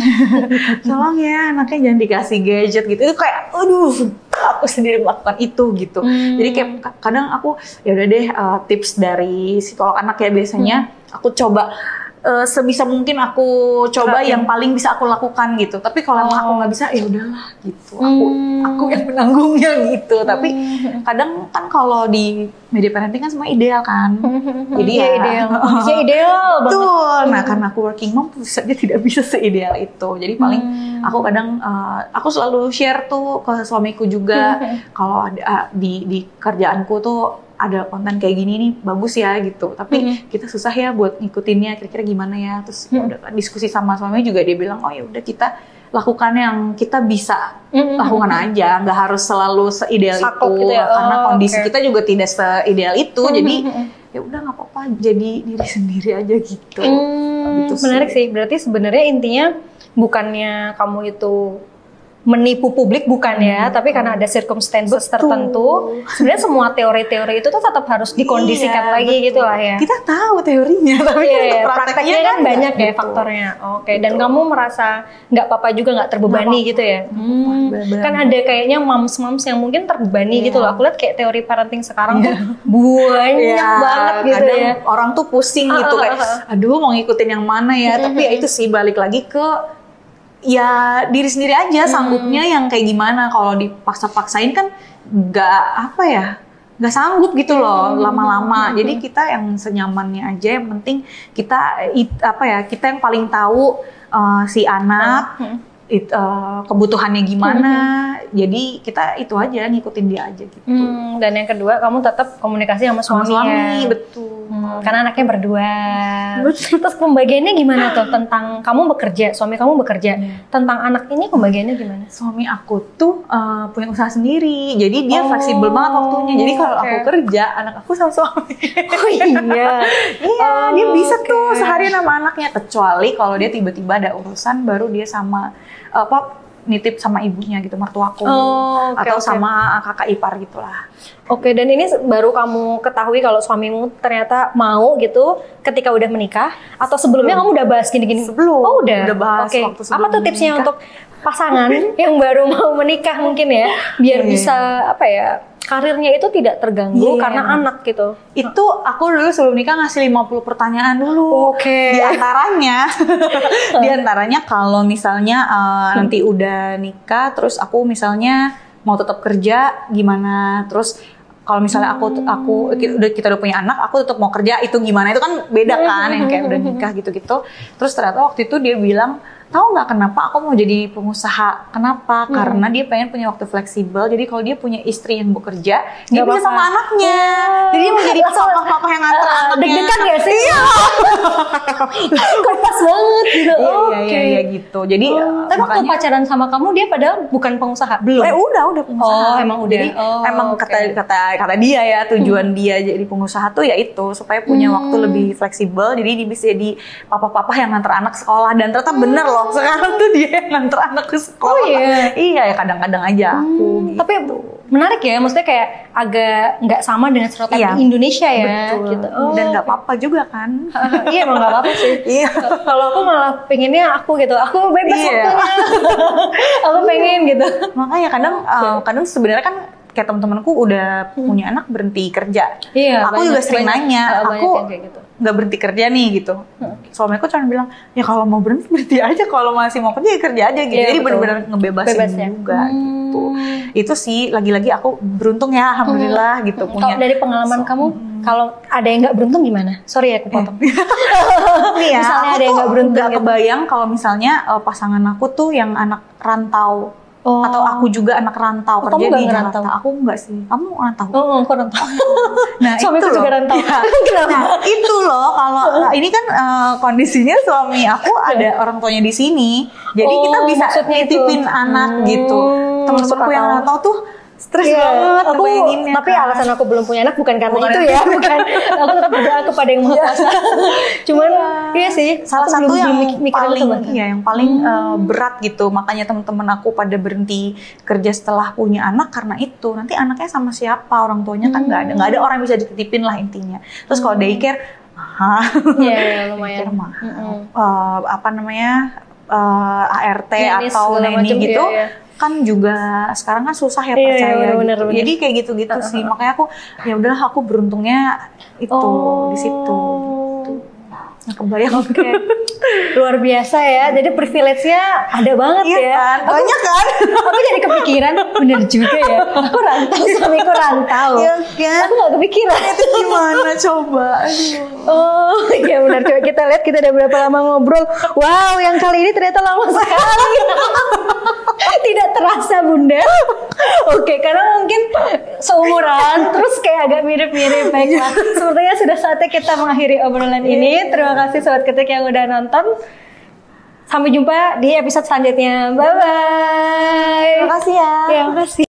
tolong ya anaknya jangan dikasih gadget gitu. Itu kayak, aduh, aku sendiri melakukan itu gitu. Jadi kayak kadang aku, ya udah deh tips dari psikolog anak ya biasanya, aku coba sebisa mungkin aku coba yang paling bisa aku lakukan gitu. Tapi kalau emang aku nggak bisa, ya udahlah gitu. Aku yang menanggungnya gitu. Tapi kadang kan kalau di media parenting kan semua ideal kan. Jadi ya ideal. Kondisinya ideal banget. Betul. Nah, karena aku working mom saja tidak bisa seideal itu. Jadi paling aku kadang aku selalu share tuh ke suamiku juga kalau ada di kerjaanku tuh ada konten kayak gini nih bagus ya gitu, tapi kita susah ya buat ngikutinnya, kira-kira gimana ya. Terus udah diskusi sama suami juga, dia bilang oh ya udah kita lakukan yang kita bisa lakukan aja, nggak harus selalu seideal itu gitu ya. Karena kondisi kita juga tidak seideal itu, jadi ya udah nggak apa-apa, jadi diri sendiri aja gitu. Gitu menarik sih, berarti sebenarnya intinya bukannya kamu itu menipu publik, bukan ya, tapi karena ada circumstances tertentu, sebenarnya semua teori-teori itu tuh tetap harus dikondisikan lagi gitu lah ya. Kita tahu teorinya, tapi prakteknya kan banyak ya faktornya. Oke, dan kamu merasa nggak apa-apa juga, nggak terbebani gitu ya? Kan ada kayaknya moms-moms yang mungkin terbebani gitu loh. Aku lihat kayak teori parenting sekarang tuh banyak banget gitu ya. Orang tuh pusing gitu kayak, aduh mau ngikutin yang mana ya? Tapi ya itu sih balik lagi ke ya diri sendiri aja, sanggupnya yang kayak gimana. Kalau dipaksa-paksain kan nggak sanggup gitu loh lama-lama. Jadi kita yang senyamannya aja, yang penting kita kita yang paling tahu si anak kebutuhannya gimana. Jadi kita itu aja, ngikutin dia aja gitu. Dan yang kedua, kamu tetap komunikasi sama suami. Betul. Karena anaknya berdua. Terus pembagiannya gimana tuh? Tentang kamu bekerja, suami kamu bekerja. Tentang anak ini pembagiannya gimana? Suami aku tuh punya usaha sendiri. Jadi dia fleksibel banget waktunya. Jadi kalau aku kerja, anak aku sama suami. Oh iya. Dia bisa tuh seharian sama anaknya. Kecuali kalau dia tiba-tiba ada urusan, baru dia sama nitip sama ibunya gitu, mertuaku, atau sama kakak ipar gitulah. Oke, dan ini baru kamu ketahui kalau suamimu ternyata mau gitu ketika udah menikah, atau sebelumnya kamu udah bahas gini-gini? Sebelum. Oh udah bahas waktu sebelum apa tuh tipsnya menikah. untuk pasangan yang baru mau menikah mungkin ya, biar bisa karirnya itu tidak terganggu karena anak gitu. Itu aku dulu sebelum nikah ngasih 50 pertanyaan dulu. Di antaranya kalau misalnya nanti udah nikah, terus aku misalnya mau tetap kerja gimana, terus kalau misalnya kita udah punya anak, aku tetap mau kerja, itu gimana? Itu kan beda kan, yang kayak udah nikah gitu-gitu. Terus ternyata waktu itu dia bilang, tahu nggak kenapa aku mau jadi pengusaha? Kenapa? Karena dia pengen punya waktu fleksibel. Jadi kalau dia punya istri yang bekerja, dia bisa sama anaknya. Jadi dia mau jadi papa yang nganter anaknya. Deg-degan nggak sih? Iya. Kok pas banget gitu. Iya gitu. Jadi tapi waktu pacaran sama kamu dia padahal bukan pengusaha, belum? Udah pengusaha. Oh, emang udah. Jadi emang kata dia ya, tujuan dia jadi pengusaha tuh ya itu supaya punya waktu lebih fleksibel. Jadi dia bisa jadi papa-papa yang nganter anak sekolah, dan ternyata bener loh sekarang tuh dia yang nganter anak ke sekolah. Oh iya. Iya ya, kadang-kadang aja aku gitu. Tapi menarik ya, maksudnya kayak agak nggak sama dengan stereotip di Indonesia ya. Betul. Gitu. Dan nggak apa-apa juga kan. Iya emang nggak apa-apa sih. Iya. Kalau aku malah pengennya aku gitu, aku bebas waktunya. Aku pengen gitu. Makanya kadang sebenarnya kan kayak teman-temanku udah punya anak berhenti kerja. Iya. Aku juga sering nanya, aku gitu. nggak berhenti kerja nih gitu. Suamiku cuma bilang, ya kalau mau berhenti aja, kalau masih mau kerja ya kerja aja gitu. Iya, jadi betul. benar-benar ngebebasin juga gitu. Itu sih lagi-lagi aku beruntung ya, alhamdulillah gitu punya. Kalau dari pengalaman kamu, kalau ada yang nggak beruntung gimana? Sorry ya aku potong. Iya, Misalnya aku ada yang tuh nggak beruntung nggak gitu. kebayang kalau misalnya pasangan aku tuh yang anak rantau. Atau aku juga anak rantau kerja kamu di nggak Jakarta. rantau? Aku enggak sih. Kamu rantau? Aku rantau. Nah, suamiku itu juga loh. rantau. Ya. Kenapa? Nah, itu loh kalau ini kan kondisinya suami aku ada orang tuanya di sini. Jadi kita bisa maksudnya nitipin itu. anak gitu. Temen-temenku yang rantau tuh stres Iya, banget aku ngebayanginnya, tapi kan. alasan aku belum punya anak bukan karena Bukan itu ya, bukan. Aku tetap berdoa kepada yang Maha Kuasa. Cuman iya sih, Salah aku satu belum yang mikirin paling itu bahkan. yang paling berat gitu. Makanya teman-teman aku pada berhenti kerja setelah punya anak karena itu. Nanti anaknya sama siapa? Orang tuanya kan nggak ada orang yang bisa dititipin lah intinya. Terus kalau daycare mahal. Iya, lumayan. Daycare mahal. Apa namanya? ART Nenis, atau segala neni macam, gitu. iya. Kan juga sekarang kan susah ya Iya, percaya bener. gitu. Jadi kayak gitu-gitu sih. Makanya aku ya udahlah, aku beruntungnya itu di situ. Gitu. Nggak kebayang. Oke. Luar biasa ya. Jadi privilege-nya ada banget Iya ya. kan? Banyak kan? Aku jadi kepikiran, bener juga ya. Aku rantau, suamiku rantau. Iya kan? Aku gak kepikiran. Itu gimana coba? Aduh. Oh, iya benar. Coba kita lihat kita udah berapa lama ngobrol. Wow, yang kali ini ternyata lama sekali. Tidak terasa, Bunda. Oke, karena mungkin seumuran, terus kayak agak mirip-mirip. Baiklah, sepertinya sudah saatnya kita mengakhiri obrolan ini. Terima kasih Sobat Ketik yang udah nonton. Sampai jumpa di episode selanjutnya. Bye-bye. Terima kasih ya. Terima kasih.